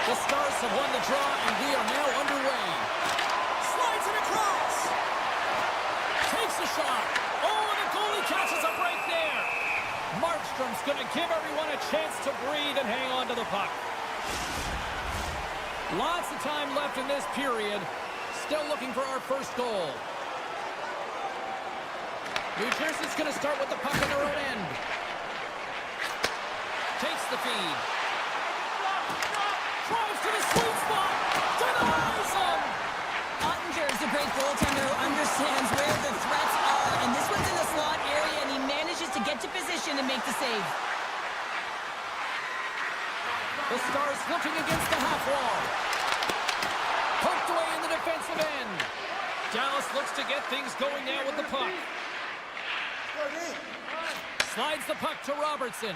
The Stars have won the draw, and we are now underway. Slides it across. Takes a shot. Oh, and the goalie catches a break there. Markstrom's going to give everyone a chance to breathe and hang on to the puck. Lots of time left in this period. Still looking for our first goal. New Jersey's going to start with the puck on their own end. Takes the feed. Drives to the sweet spot. Denies him. Ottinger's a great goaltender who understands where the threats are. And this one's in the slot area, and he manages to get to position and make the save. The Stars looking against the half wall. Poked away in the defensive end. Dallas looks to get things going now with the puck. Slides the puck to Robertson.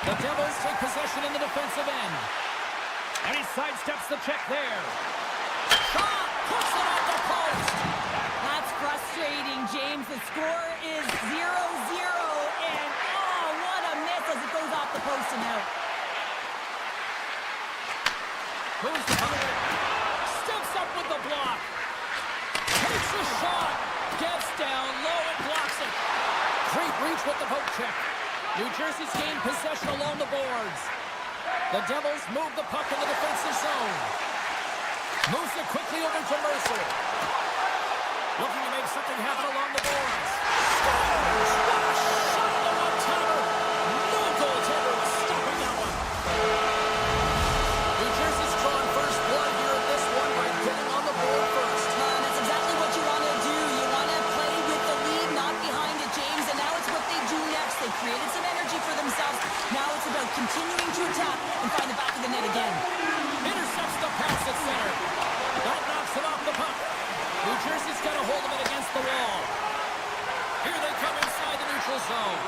The Devils take possession in the defensive end. And he sidesteps the check there. Shot! Puts it off the post! That's frustrating, James. The score is 0-0, and oh, what a miss as it goes off the post and out. Moves the puck. Steps up with the block. Takes a shot. Gets down low and blocks it. Great reach with the poke check. New Jersey's gained possession along the boards. The Devils move the puck in the defensive zone. Moves it quickly over to Mercer. Looking to make something happen along the boards. Scores! What a shot in the one-timer! No goaltender was stopping that one. New Jersey's drawing first blood here in this one by getting on the board first. That's exactly what you want to do. You want to play with the lead, not behind it, James. And now it's what they do next. They created some energy for themselves. Now it's about continuing to attack and find the back of the net again. Intercepts the pass at center. That knocks it off the puck. New Jersey's got a hold of it against the wall. Here they come inside the neutral zone.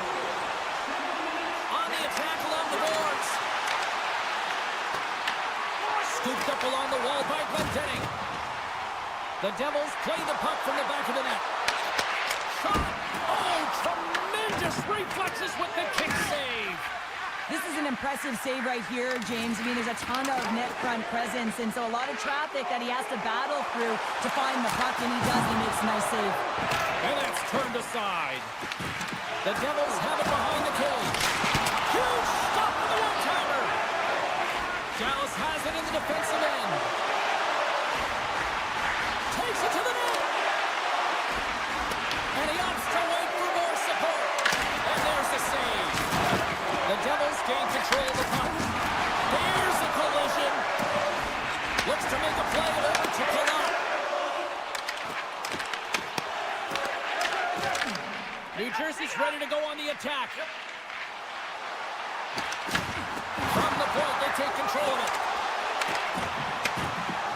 On the attack along the boards. Scooped up along the wall by Glendening. The Devils play the puck from the back of the net. Shot! Oh, tremendous reflexes with the kick save. This is an impressive save right here, James. I mean, there's a ton of net front presence, and so a lot of traffic that he has to battle through to find the puck, and he does. He makes a nice save. And that's turned aside. The Devils have it behind the cage. Huge stop with the one-timer. Dallas has it in the defensive end. Takes it to the net. And he opts to wait for more support. And there's the save. The Devils gain control of the puck. There's a collision. Looks to make a play over to Kalot. New Jersey's ready to go on the attack. From the point, they take control of it.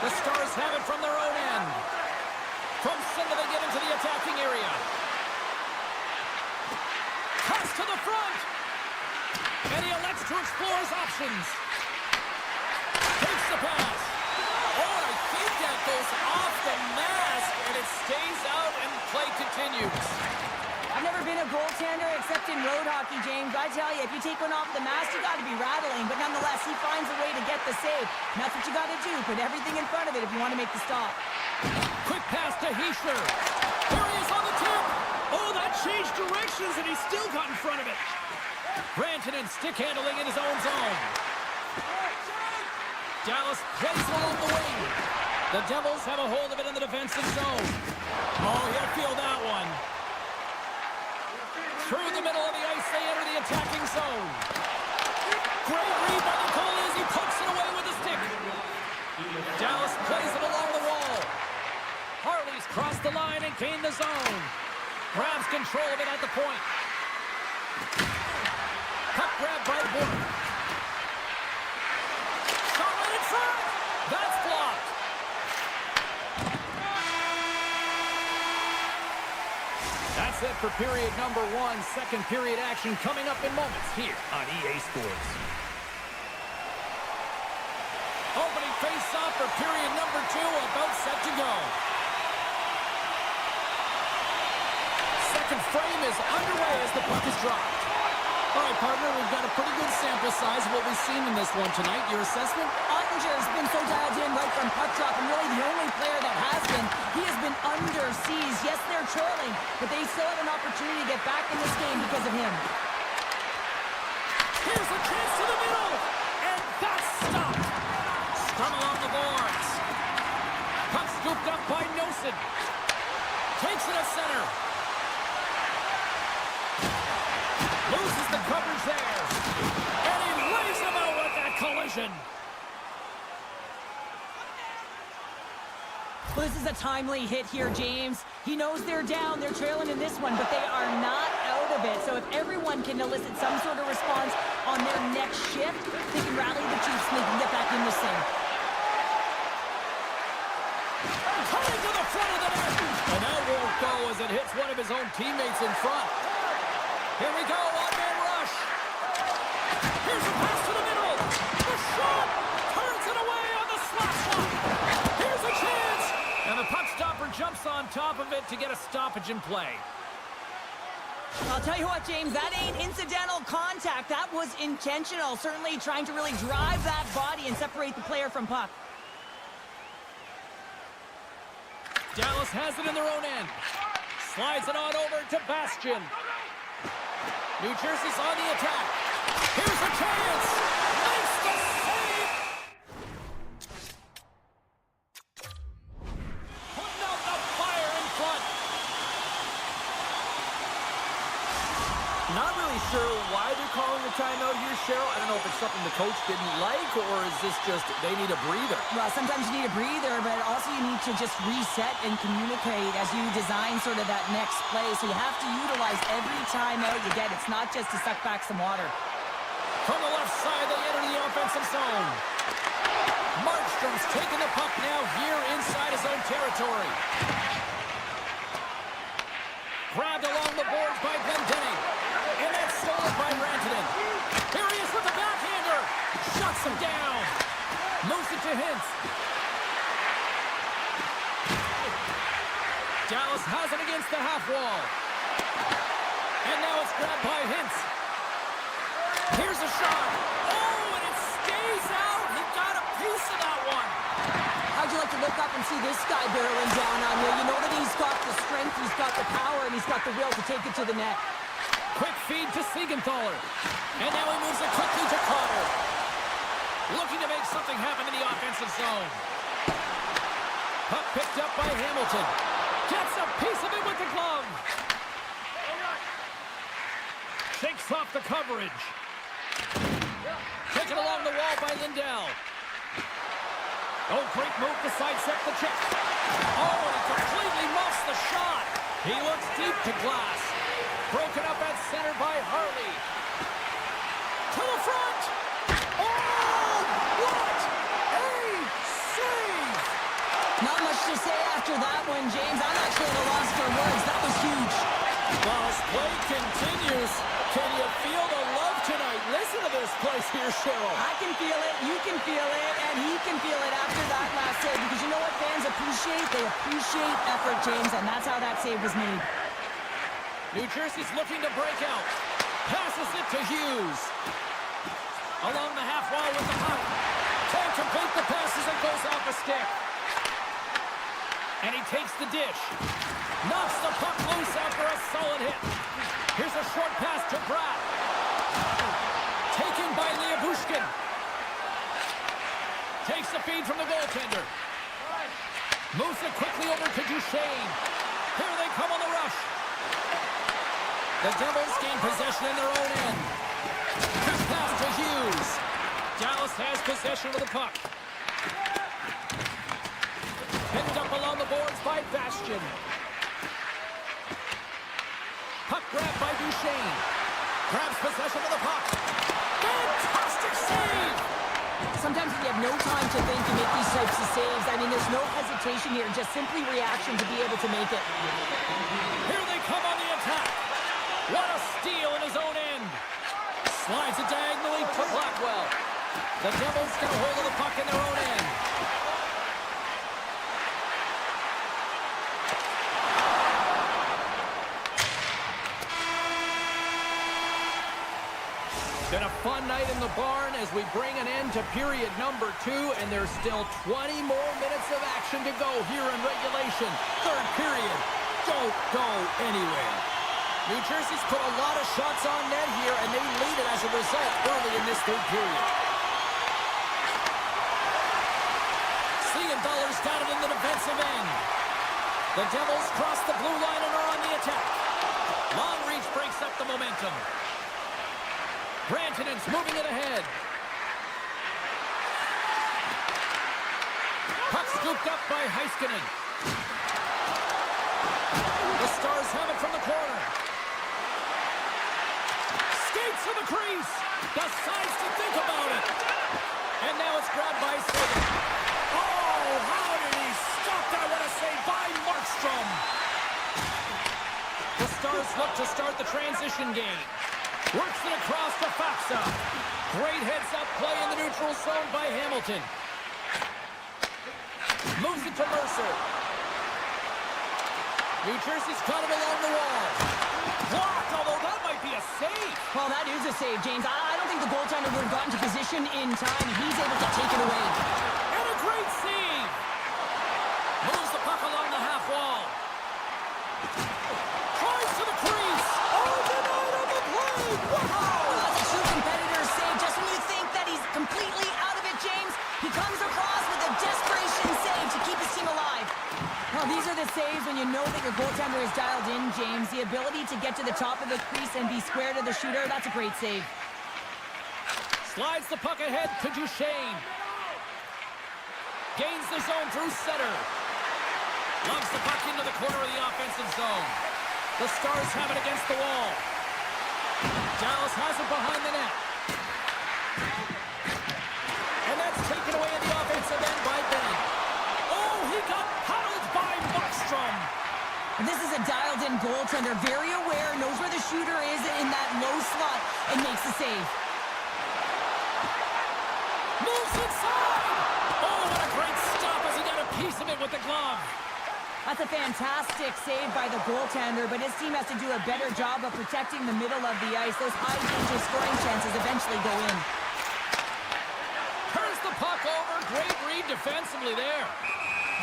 The Stars have it from their own end. From center, they get into the attacking area. Pass to the front. And he elects to explore his options. Takes the pass. Oh, I think that goes off the mask, and it stays out, and play continues. I've never been a goaltender except in road hockey, James. I tell you, if you take one off the mask, you got to be rattling. But nonetheless, he finds a way to get the save. And that's what you got to do. Put everything in front of it if you want to make the stop. Quick pass to Heischer. There he is on the tip. Oh, that changed directions, and he still got in front of it. Rantanen stick handling in his own zone. Dallas plays it along the wing. The Devils have a hold of it in the defensive zone. Oh, he'll feel that one. Through the middle of the ice, they enter the attacking zone. Great read by the goalie as he pokes it away with the stick. Dallas plays it along the wall. Harley's crossed the line and gained the zone. Grabs control of it at the point. Puck grab by Bourne. Shot right in front. That's blocked. That's it for period number one. Second period action coming up in moments here on EA Sports. Opening face-off for period number two, about set to go. Second frame is underway as the puck is dropped. All right, partner, we've got a pretty good sample size of what we've seen in this one tonight. Your assessment? Ottinger's been so dialed in right from puck drop, and really the only player that has been. He has been under siege. Yes, they're trailing, but they still have an opportunity to get back in this game because of him. Here's a chance to the middle, and that's stopped. Scrum along the boards. Puck scooped up by Nosen. Takes it at center. Loses the coverage there. And he lays him out with that collision. Well, this is a timely hit here, James. He knows they're down. They're trailing in this one, but they are not out of it. So if everyone can elicit some sort of response on their next shift, they can rally the Chiefs and they can get back in this thing. Coming to the front of the net. And that won't go as it hits one of his own teammates in front. Here we go, one-man rush. Here's a pass to the middle. The shot turns it away on the slap shot. Here's a chance. And the puck stopper jumps on top of it to get a stoppage in play. I'll tell you what, James, that ain't incidental contact. That was intentional. Certainly trying to really drive that body and separate the player from puck. Dallas has it in their own end. Slides it on over to Bastian. New Jersey's on the attack. Here's a chance. Makes the save. Putting out the fire in front. Not really sure why they're calling the timeout here, Cheryl. I don't know if it's something the coach didn't like, or is this just they need a breather? Well, sometimes you need a breather, but also you need to just reset and communicate as you design sort of that next play. So you have to utilize every timeout you get. It's not just to suck back some water. From the left side, they enter the offensive zone. Markstrom's taking the puck now here inside his own territory. Grabbed along the boards by Glendening. And that's stolen by Rantanen. Here he is with the backhander. Shuts him down. Moves it to Hintz. Dallas has it against the half wall. And now it's grabbed by Hintz. Here's a shot. Oh, and it stays out. He got a piece of that one. How'd you like to look up and see this guy barreling down on you? You know that he's got the strength, he's got the power, and he's got the will to take it to the net. Quick feed to Siegenthaler. And now he moves it quickly to Carter. Looking to make something happen in the offensive zone. Puck picked up by Hamilton. Gets a piece of it with the glove. Shakes off the coverage. Taken along the wall by Lindell. Oh, great move to sidestep the check. Oh, and he completely muffs the shot. He looks deep to glass. Broken up at center by Harley. To the front. Oh, what a save. Not much to say after that one, James. I'm actually at a loss for words. That was huge. While this play continues, can you feel the love tonight? Listen to this place here, Cheryl. I can feel it, you can feel it, and he can feel it after that last save. Because you know what fans appreciate? They appreciate effort, James, and that's how that save was made. New Jersey's looking to break out. Passes it to Hughes. Along the half wall with the puck. Can't complete the passes and goes off a stick. And he takes the dish. Knocks the puck loose after a solid hit. Here's a short pass to Bratt. Taken by Liabushkin. Takes the feed from the goaltender. Moves it quickly over to Duchesne. Here they come on the rush. The Devils gain possession in their own end. Quick pass to Hughes. Dallas has possession of the puck. Picked up along the boards by Bastian. Puck grabbed by Duchesne. Grabs possession of the puck. Fantastic save! Sometimes when you have no time to think, you make these types of saves. I mean, there's no hesitation here, just simply reaction to be able to make it. Here they come on the attack. What a steal in his own end. Slides it diagonally to Blackwell. The Devils get a hold of the puck in their own end. Been a fun night in the barn as we bring an end to period number 2, and there's still 20 more minutes of action to go here in regulation. Third period. Don't go anywhere. New Jersey's put a lot of shots on net here, and they lead it as a result early in this third period. Dollar's got it in the defensive end. The Devils cross the blue line and are on the attack. Long reach breaks up the momentum. Brantonen's moving it ahead. Puck scooped up by Heiskanen. The Stars have it from the corner. Skates to the crease. Decides to think about it. And now it's grabbed by Sagan. Oh, how did he stop that? What a save by Markstrom. The Stars look to start the transition game. Works it across to Faksa. Great heads-up play in the neutral zone by Hamilton. Moves it to Mercer. New Jersey's caught it along the wall. Blocked, although that might be a save. Well, that is a save, James. I don't think the goaltender would have gotten to position in time. He's able to take it away. And a great save. Moves the puck along the half wall. Tries to the crease. Oh, denied on the play. Wow. Well, that's a true competitor's save. Just when you think that he's completely out of it, James, he comes across with a desperation save to keep his team alive. Well, these are the saves when you know that your goaltender is dialed in, James. The ability to get to the top of the crease and be square to the shooter, that's a great save. Slides the puck ahead to Duchesne. Gains the zone through center. Loves the puck into the corner of the offensive zone. The Stars have it against the wall. Dallas has it behind the net. And that's taken away in the offensive end by Benny. Oh, he got huddled by Markstrom. This is a dialed-in goaltender, very aware, knows where the shooter is in that low slot, and makes the save. Moves inside. Oh, what a great stop as he got a piece of it with the glove. That's a fantastic save by the goaltender, but his team has to do a better job of protecting the middle of the ice. Those high-danger scoring chances eventually go in. Turns the puck over. Great read defensively there.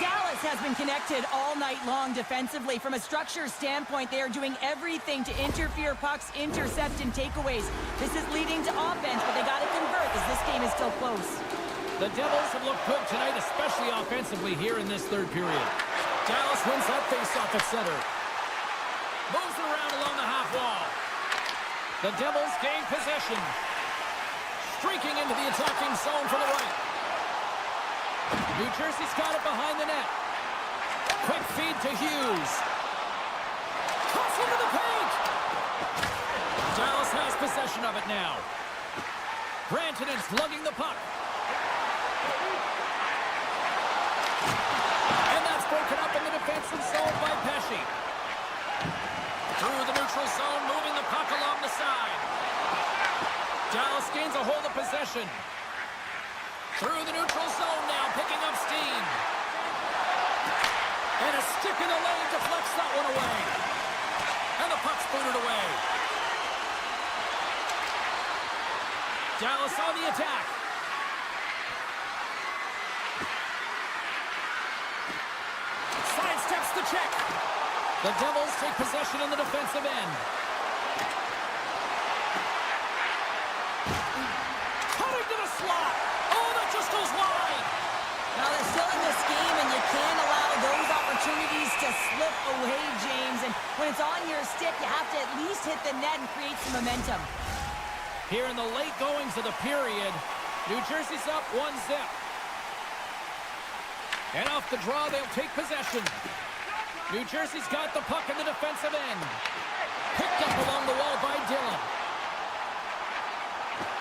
Dallas has been connected all night long defensively. From a structure standpoint, they are doing everything to interfere pucks, intercept, and takeaways. This is leading to offense, but they got to convert as this game is still close. The Devils have looked good tonight, especially offensively here in this third period. Dallas wins that faceoff at center. Moves it around along the half wall. The Devils gain possession. Streaking into the attacking zone from the right. New Jersey's got it behind the net. Quick feed to Hughes. Cuts into the paint. Dallas has possession of it now. Brantonen's lugging the puck. And that's broken up in the defensive zone by Pesci. Through the neutral zone, moving the puck along the side. Dallas gains a hold of possession. Through the neutral zone now, picking up steam. And a stick in the lane deflects that one away. And the puck's booted away. Dallas on the attack. Sidesteps the check. The Devils take possession in the defensive end. Cutting to the slot. Oh, that just goes wide. Now they're still in this game, and you can't allow those opportunities to slip away, James. And when it's on your stick, you have to at least hit the net and create some momentum. Here in the late goings of the period, New Jersey's up 1-0. And off the draw, they'll take possession. New Jersey's got the puck in the defensive end. Picked up along the wall by Dillon.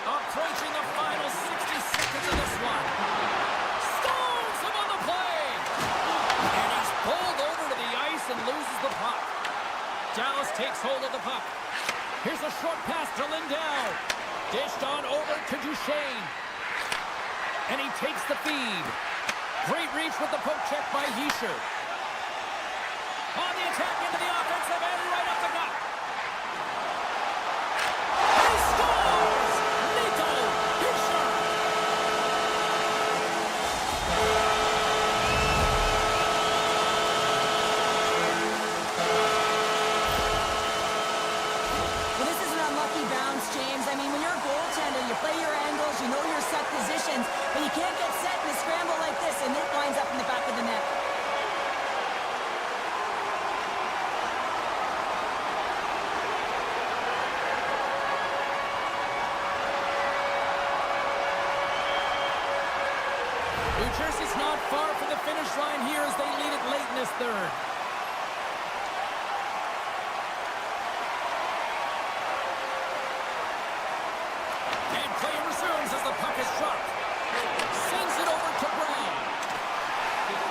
Approaching the final 60 seconds of this one. Stones him on the play. And he's pulled over to the ice and loses the puck. Dallas takes hold of the puck. Here's a short pass to Lindell. Dished on over to Duchesne. And he takes the feed. Great reach with the poke check by Hischier. On the attack into the offensive end, right up the gut. He scores! set positions, but you can't get set in a scramble like this, and it lines up in the back of the net. New Jersey's not far from the finish line here as they lead it late in this third. And play resumes as the puck is dropped. Sends it over to Brown.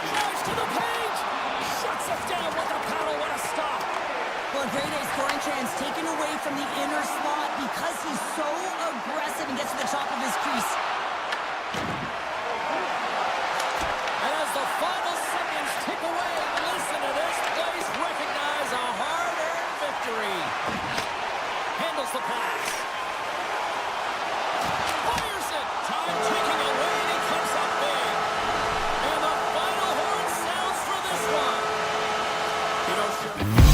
Drives to the page. Shuts us down with a paddle. What a stop. Well, grade A scoring chance taken away from the inner slot because he's so aggressive and gets to the top of his crease. And as the final seconds tick away, listen to this place recognize a hard-earned victory. Handles the pass. Fires it. Time ticking away, and he comes up big. And the final horn sounds for this one. You know, sure.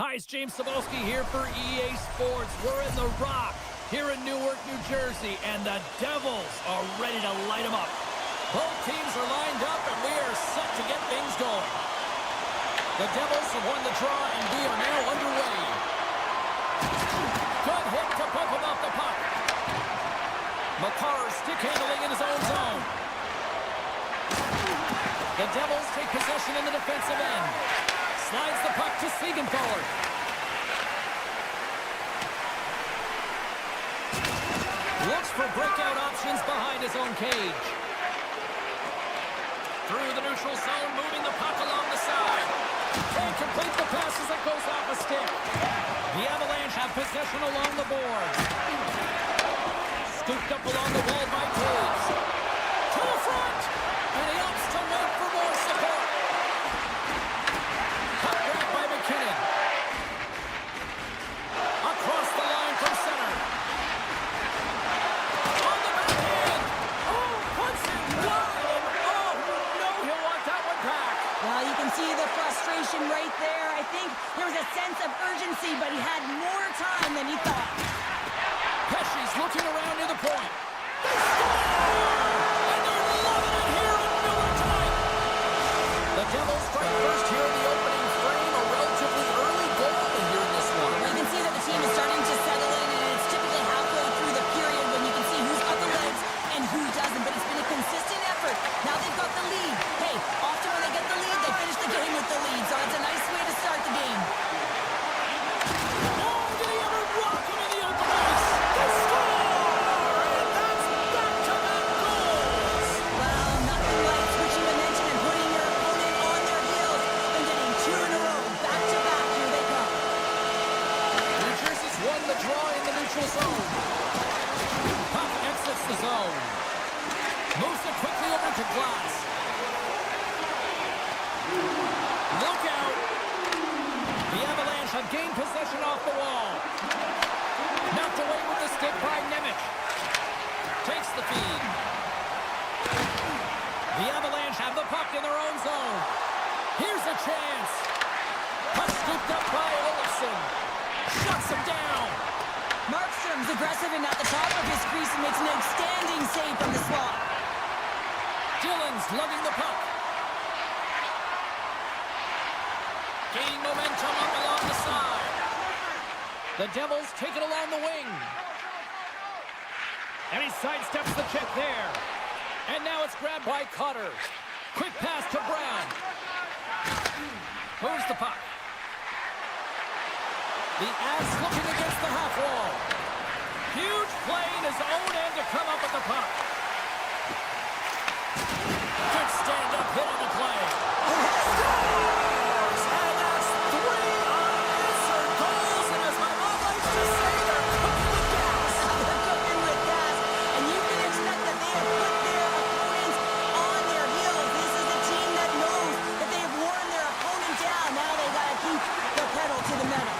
Hi, it's James Cebulski here for EA Sports. We're in the Rock here in Newark, New Jersey, and the Devils are ready to light them up. Both teams are lined up, and we are set to get things going. The Devils have won the draw, and we are now underway. Good hit to bump him off the puck. McCarr stick handling in his own zone. The Devils take possession in the defensive end. Slides the puck to Siegenthaler. Looks for breakout options behind his own cage. Through the neutral zone, moving the puck along the side. Can't complete the pass as it goes off a stick. The Avalanche have possession along the boards. Scooped up along the wall by Toews. To the front! And he opts to wait for more support. Puck grabbed by McKinnon. Across the line from center. On the backhand! Oh, puts it wide! Oh, no, he'll want that one back. Well, you can see the frustration right there. I think there was a sense of urgency, but he had more time than he thought. Pesci's looking around near the point. They score! And they're loving it here in Miller tonight. The Devils strike first here in the opening frame. A relatively early goal here in this one. You can see that the team is starting to settle in, and it's typically halfway through the period when you can see who's got the legs and who doesn't. But it's been a consistent effort. Now they've got the lead. Hey, often when they get the lead, they finish the game with the lead. So it's a nice way to start the game. Oh, did he ever rock him in the open ice? They score! And that's back-to-back goals! Well, nothing like switching momentum and putting your opponent on their heels and getting two in a row. Back to back, here they come. New Jersey's won the draw in the neutral zone. Puck exits the zone. Moves it quickly over to Glass. Look out! The Avalanche have gained possession off the wall. Knocked away with the stick by Nemec. Takes the feed. The Avalanche have the puck in their own zone. Here's a chance. Puck scooped up by Olofsson. Shuts him down. Markstrom's aggressive and at the top of his crease and makes an outstanding save from the slot. Dillon's lugging the puck. Gaining momentum up along the side. The Devils take it along the wing. And he sidesteps the check there. And now it's grabbed by Cutter. Quick pass to Brown. Moves the puck. The Avs looking against the half wall. Huge play in his own end to come up with the puck. Good stand-up hit on the play. Scores! And that's 3 unanswered goals. And as my mom likes to say, they're cooking with gas. They're cooking with gas, and you can expect that they have put their opponents on their heels. This is a team that knows that they have worn their opponent down. Now they got to keep the pedal to the metal.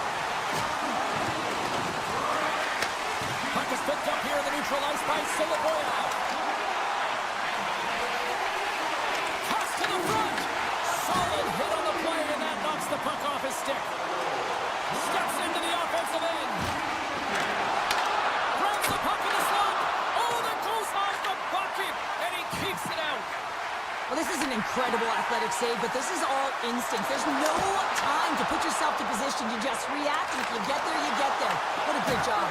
Puck is picked up here in the neutral ice by Soloboyev. Pass to the front. Solid hit on the play, and that knocks the puck off his stick. Steps into the offensive end. Grabs the puck in the slot. Oh, that goes off the bucket, and he keeps it out. Well, this is an incredible athletic save, but this is all instinct. There's no time to put yourself to position. You just react, and if you get there, you get there. What a great job.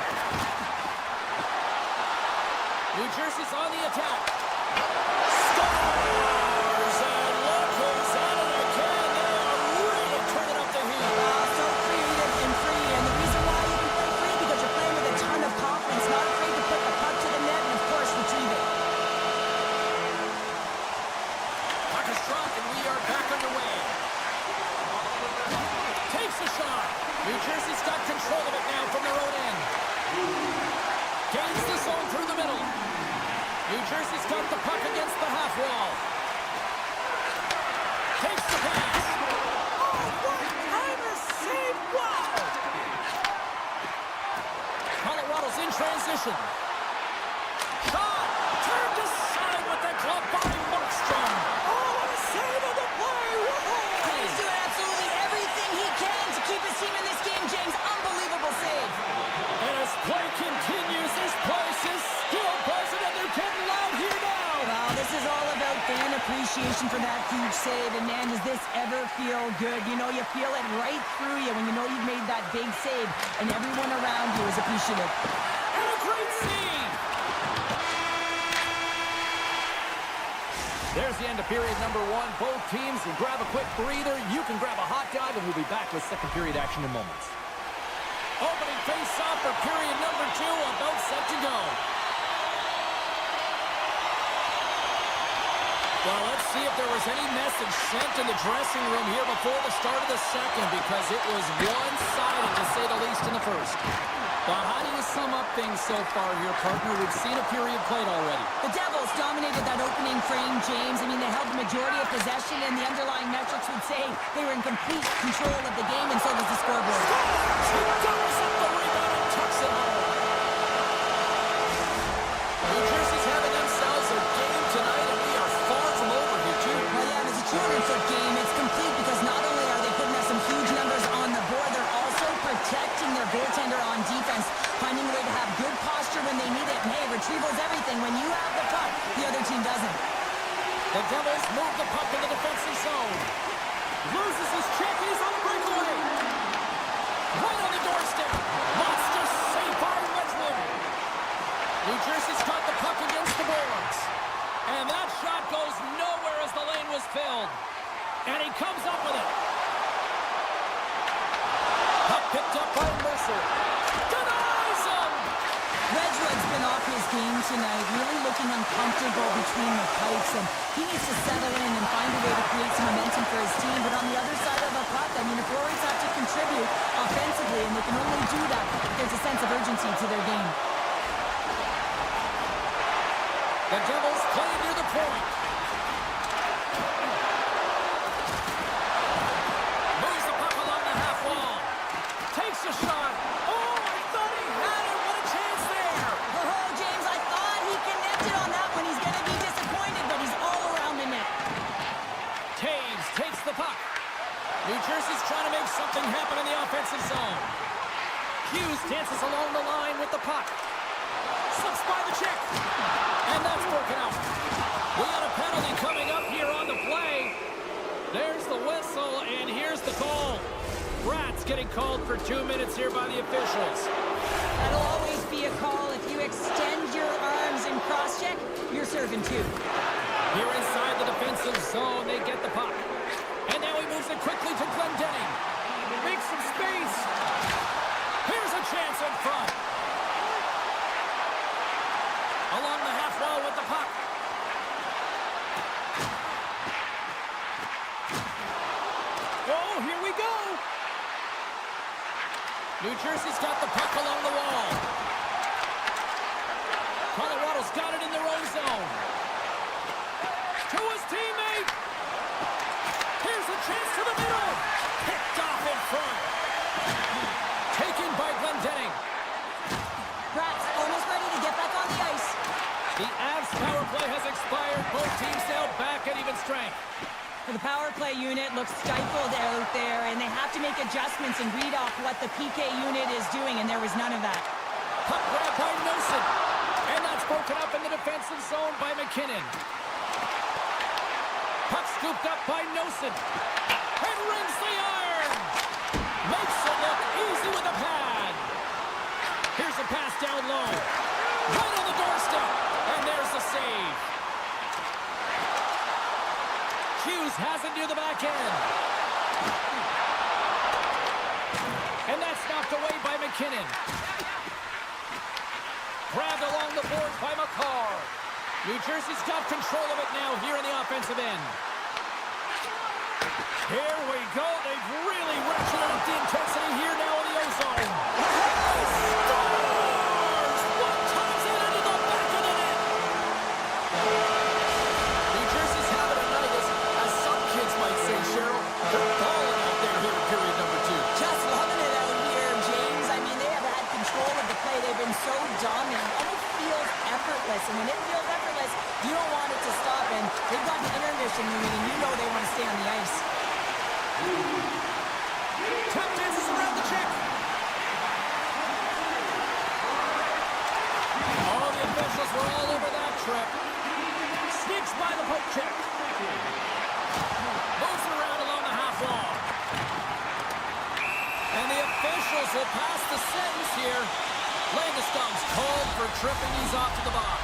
New Jersey's on the attack. Scores! And look who's at it again. They are really turning up the heat. So creative and free, and the reason why you can play free because you're playing with a ton of confidence, not afraid to put the puck to the net and, of course, retrieve it. Puck is dropped, and we are back underway. Takes a shot. New Jersey's got control of it now from their own end. Gains the zone through the middle. New Jersey's got the puck against the half wall. Takes the pass. Oh, what kind of save! Wow! Colorado's in transition. Shot! Turned aside with the glove by Markstrom. Oh, what a save of the play! Whoa! He's doing absolutely everything he can to keep his team in this game. appreciation for that huge save. And man, does this ever feel good? You know, you feel it right through you when you know you've made that big save and everyone around you is appreciative. And a great save! There's the end of period number 1. Both teams can grab a quick breather. You can grab a hot dog, and we'll be back with second period action in moments. Opening face-off for period number 2, about set to go. Well, let's see if there was any message sent in the dressing room here before the start of the second, because it was one-sided, to say the least, in the first. Well, how do you sum up things so far here, partner? We've seen a period played already. The Devils dominated that opening frame, James. I mean, they held the majority of possession, and the underlying metrics would say they were in complete control of the game, and so was the scoreboard. He doubles up the rebound and tucks it home. New Jersey's having themselves a game tonight, and we are far from over here, too. Well, yeah, and it's a 200-foot game. It's complete because not only are they putting up some huge numbers on the board, they're also protecting their goaltender on defense, finding a way to have good posture when they need it. And hey, retrieval's everything. When you have the puck, the other team doesn't. The Devils move the puck in the defensive zone. Loses his check, and he's on the breakaway. Right on the doorstep. Monster save by Wedgwood. New Jersey's got the puck against the boards. And that shot goes nowhere as the lane was filled. And he comes up with it. Puck picked up by Mercer. Denies him! Wedgwood's been off his game tonight, really looking uncomfortable between the pipes, and he needs to settle in and find a way to create some momentum for his team. But on the other side of the puck, I mean, the forwards have to contribute offensively, and they can only do that if there's a sense of urgency to their game. The Devils play near the point. Moves the puck along the half wall. Takes a shot. Oh, I thought he had it. What a chance there. Oh, James, I thought he connected on that one. He's going to be disappointed, but he's all around the net. Taves takes the puck. New Jersey's trying to make something happen in the offensive zone. Hughes dances along the line with the puck. Slips by the check. And that's broken out. We got a penalty coming up here on the play. There's the whistle, and here's the call. Rat's getting called for 2 minutes here by the officials. That'll always be a call. If you extend your arms in cross-check, you're serving two. Here inside the defensive zone, they get the puck. And now he moves it quickly to Glendening. Makes some space. Here's a chance in front. Along the half wall with the puck. Oh, here we go. New Jersey's got the puck along the wall. Colorado's got it in their own zone. To his teammate. Here's a chance to the middle. Picked off in front. Taken by Glendening. Rats almost ready to get back on the ice. The Avs power play has expired. Both teams now back at even strength. The power play unit looks stifled out there, and they have to make adjustments and read off what the PK unit is doing, and there was none of that. Puck grab by Nelson. And that's broken up in the defensive zone by McKinnon. Puck scooped up by Nelson. And rings the iron. Makes it look easy with a pad. Here's a pass down low. Right on the doorstep. And there's the save. Hughes has it near the back end. And that's knocked away by McKinnon. Grabbed along the board by McCarr. New Jersey's got control of it now here in the offensive end. Here we go. They've really ratcheted up the intensity here now in the O-zone. Scores! One times it into the back of the net. New Jersey's having a night, as some kids might say, Cheryl. They're balling out there here in period number 2. Just loving it out here, James. I mean, they have had control of the play. They've been so dominant. Almost feels effortless. And when it feels effortless, you don't want it to stop. And they've got the intermission moving, and you know they want to stay on the ice. Tap dances around the check. Oh, the officials were all over that trip. Sneaks by the poke check. Moves it around along the half wall. And the officials will pass the sentence here. Landeskog's called for tripping. He's off to the box.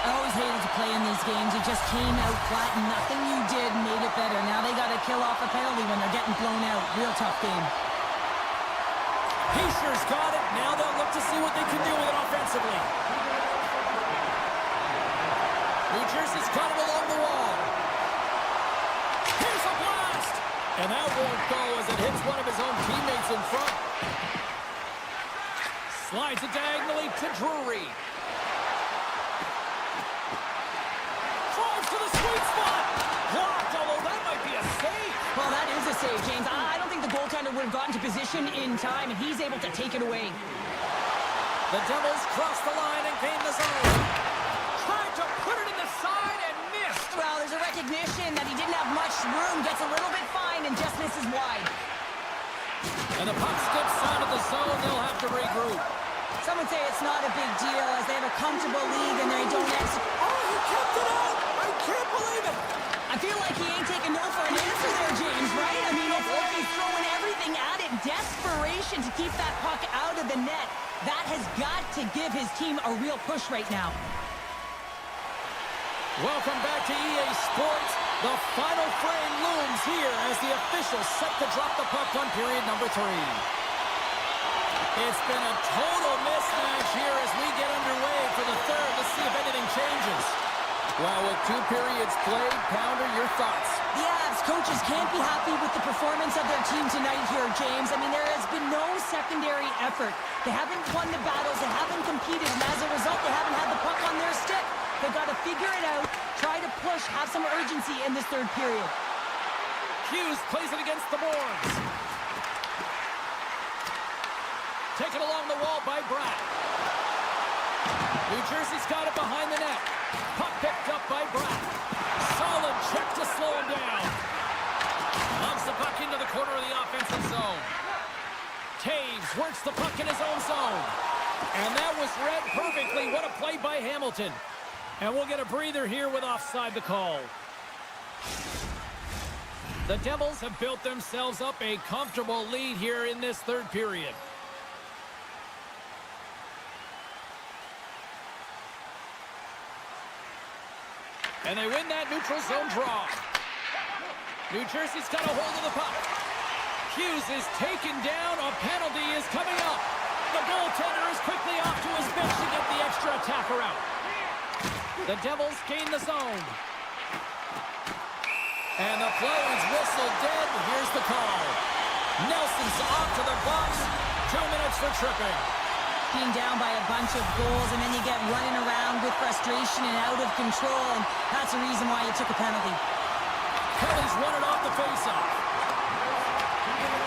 I always hated to play in these games. You just came out flat and nothing you did made it better. Now they got to kill off a penalty when they're getting blown out. Real tough game. He sure's got it. Now they'll look to see what they can do with it offensively. New Jersey's got it along the wall. Here's a blast! And that won't go as it hits one of his own teammates in front. Slides it diagonally to Drury. Drives to the sweet spot. Blocked, although that might be a save. Well, that is a save, James. I don't think the goaltender would have gotten to position in time, and he's able to take it away. The Devils cross the line and gain the zone. Tried to put it in the side and missed. Well, there's a recognition that he didn't have much room, gets a little bit fine, and just misses wide. And the puck skips out of the zone. They'll have to regroup. Some would say it's not a big deal as they have a comfortable lead and they don't execute. Oh, he kept it out! I can't believe it! I feel like he ain't taking no for an answer there, James, right? I mean, it's like he's throwing everything at it. Desperation to keep that puck out of the net. That has got to give his team a real push right now. Welcome back to EA Sports. The final frame looms here as the officials set to drop the puck on period number 3. It's been a total mismatch here as we get underway for the third. Let's see if anything changes. Well, with 2 periods played, Pounder, your thoughts? The Avs coaches can't be happy with the performance of their team tonight here, James. I mean, there has been no secondary effort. They haven't won the battles. They haven't competed. And as a result, they haven't had the puck on their stick. They've got to figure it out, try to push, have some urgency in this third period. Hughes plays it against the boards. Taken along the wall by Bratt. New Jersey's got it behind the net. Puck picked up by Bratt. Solid check to slow him down. Loves the puck into the corner of the offensive zone. Taves works the puck in his own zone. And that was read perfectly. What a play by Hamilton. And we'll get a breather here with offside the call. The Devils have built themselves up a comfortable lead here in this third period. And they win that neutral zone draw. New Jersey's got a hold of the puck. Hughes is taken down. A penalty is coming up. The goaltender is quickly off to his bench to get the extra attacker out. The Devils gain the zone. And the play is whistled dead. Here's the call. Nelson's off to the box. 2 minutes for tripping. Being down by a bunch of goals, and then you get running around with frustration and out of control, and that's the reason why you took a penalty. Kelly's won it off the faceoff.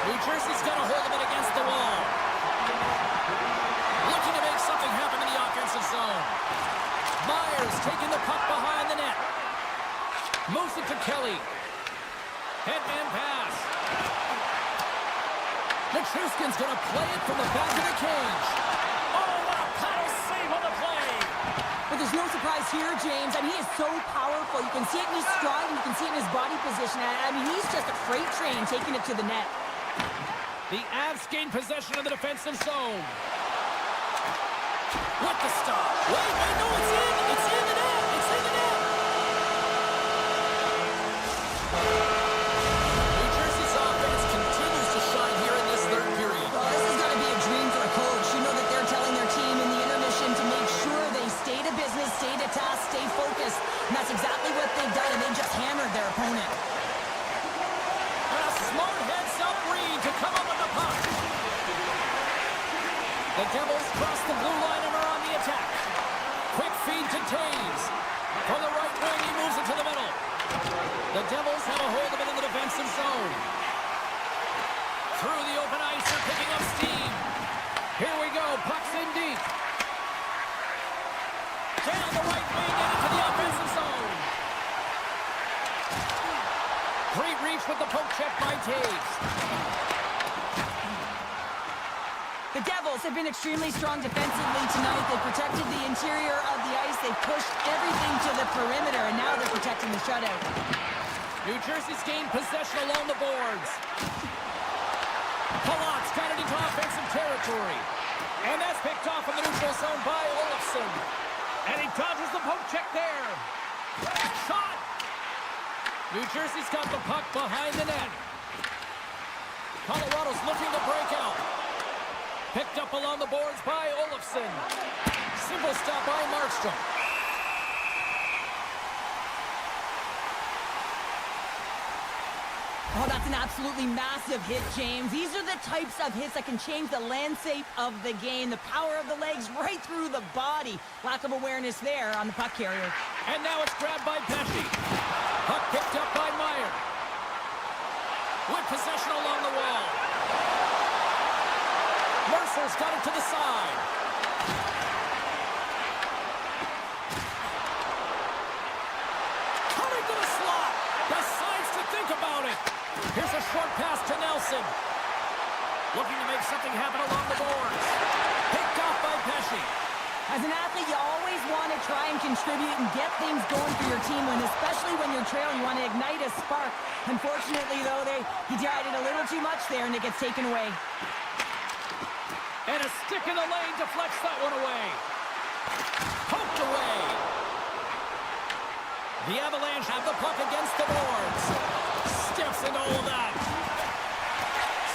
New Jersey's got a hold of it against the wall. Looking to make something happen in the offensive zone. Myers taking the puck behind the net. Moves it to Kelly. Headman pass. Nichushkin's going to play it from the back of the cage. Oh, what a paddle save on the play. But there's no surprise here, James. I mean, he is so powerful. You can see it in his stride, and you can see it in his body position. I mean, he's just a freight train taking it to the net. The Avs gain possession of the defensive zone. What the stop? Wait, no, it's in. It's in the net. It's in the net. New Jersey's offense continues to shine here in this third period. Well, this is going to be a dream for a coach. You know that they're telling their team in the intermission to make sure they stay to business, stay to task, stay focused. And that's exactly what they've done, and they just hammered their opponent. And a smart heads-up read to come up with the puck. The Devils cross the blue line and are on the attack. Quick feed to Taves. From the right wing, he moves it to the middle. The Devils have a hold of it in the defensive zone. Through the open ice, they're picking up steam. Here we go, puck's in deep. Down the right wing and into the offensive zone. Great reach with the poke check by Taves. The The Devils have been extremely strong defensively tonight. They protected the interior of the ice. They pushed everything to the perimeter, and now they're protecting the shutout. New Jersey's gained possession along the boards. Palat's got it into offensive territory. And that's picked off in the neutral zone by Olofsson. And he dodges the poke check there. Shot! New Jersey's got the puck behind the net. Colorado's looking to break out. Picked up along the boards by Olofsson. Simple stop by Markstrom. Oh, that's an absolutely massive hit, James. These are the types of hits that can change the landscape of the game. The power of the legs right through the body. Lack of awareness there on the puck carrier. And now it's grabbed by Pesci. Puck picked up by Meyer. With possession along the wall. Mercer's got it to the side. Coming to the slot. Decides to think about it. Here's a short pass to Nelson. Looking to make something happen along the boards. Picked off by Pesci. As an athlete, you always want to try and contribute and get things going for your team, and especially when you're trailing, you want to ignite a spark. Unfortunately, though, he tried it a little too much there, and it gets taken away. And a stick in the lane deflects that one away. Poked away. The Avalanche have the puck against the boards. Stiffs into all of that.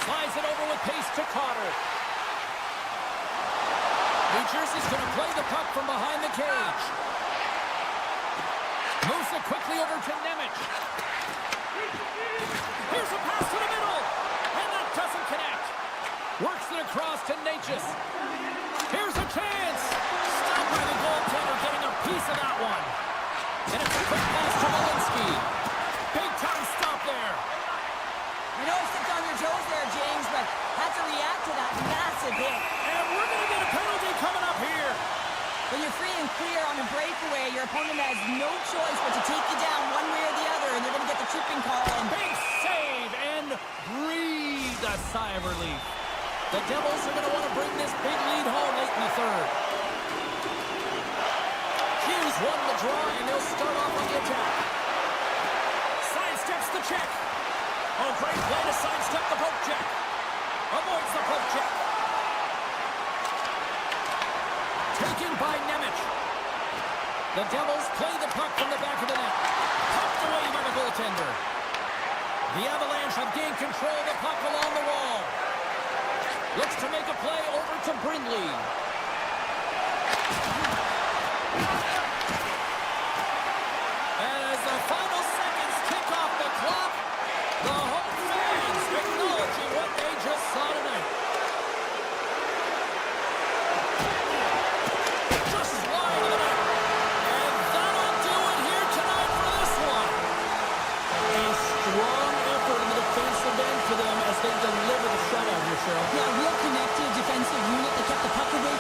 Slides it over with pace to Carter. New Jersey's going to play the puck from behind the cage. Moves it quickly over to Nemec. Here's a pass to the middle. And that doesn't connect. Works it across to Natchez. Here's a chance. Stopped by the goaltender, getting a piece of that one. And it's a quick pass to Walensky. Big time stop there. I know I stepped on your toes there, James, but had to react to that massive hit. And we're going to get a penalty coming up here. When you're free and clear on a breakaway, your opponent has no choice but to take you down one way or the other, and you're going to get the tripping call. And big save and breathe a sigh of relief. The Devils are going to want to bring this big lead home late in the third. Hughes won the draw, and they'll start off on the attack. Sidesteps the check. Oh, great play to sidestep the poke check. Avoids the poke check. Taken by Nemec. The Devils play the puck from the back of the net. Pumped away by the goaltender. The Avalanche have gained control of the puck along the wall. Looks to make a play over to Brindley. And as the final seconds tick off the clock, the home fans acknowledging what they just saw tonight. Just wide of the net. And that'll do it here tonight for this one. A strong effort in the defensive end for them as they deliver the shutout here, Cheryl. yeah, real connected defensive unit that kept the puck away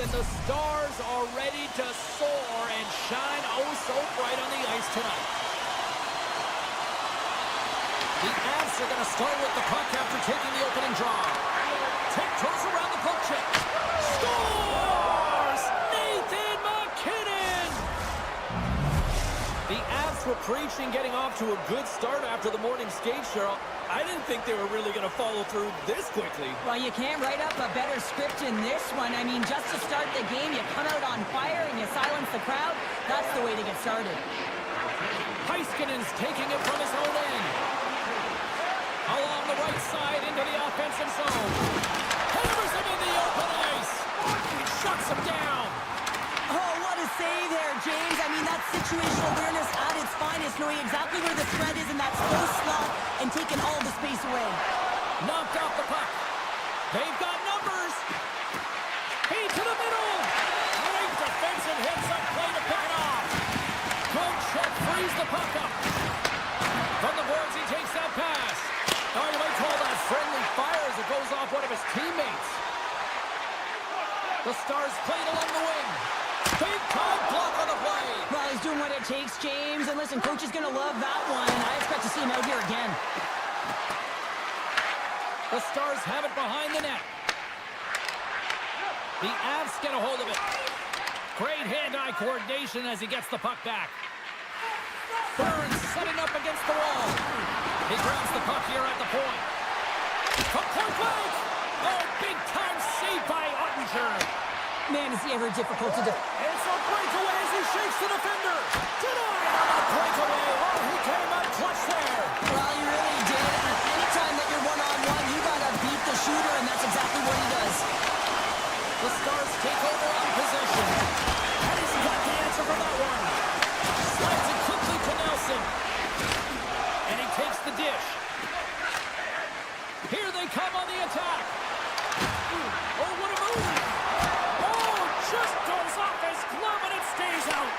and the Stars are ready to soar and shine oh so bright on the ice tonight. The Avs are going to start with the puck after taking the opening draw. Tiptoes around the poke check. Scores! Nathan MacKinnon! The Avs were preaching getting off to a good start after the morning skate, Cheryl. I didn't think they were really going to follow through this quickly. Well, you can't write up a better script in this one. I mean, just to start the game, you come out on fire and you silence the crowd. That's the way to get started. Heiskanen's taking it from his own end. Along the right side into the offensive zone. Hammers him in the open ice. He shuts him down. Oh, what a save there, James. I mean, that's situational awareness at its finest, knowing exactly where the threat is in that close slot and taking all the space away. Knocked off the puck. They've got numbers. Feed to the middle. Great defensive hits up play to pick it off. Good check frees the puck up. From the boards, he takes that pass. Oh, you might call that friendly fire as it goes off one of his teammates. The Stars played along the wing. Big time block on the play. Well, he's doing what it takes, James. And listen, coach is going to love that one. I expect to see him out here again. The Stars have it behind the net. The Avs get a hold of it. Great hand-eye coordination as he gets the puck back. Burns setting up against the wall. He grabs the puck here at the point. From point blank. Oh, big-time save by Ottinger. Man, is he ever difficult to defend. It's a breakaway as he shakes the defender. Denied on a breakaway. Oh, he came out clutch there. Well, you really did. Anytime that you're one-on-one, you got to beat the shooter, and that's exactly what he does. The Stars take over on possession. And he's got the answer for that one. Slides it quickly to Nelson. And he takes the dish. Here they come on the attack. Oh, what a move. Oh, just goes off his glove and it stays out.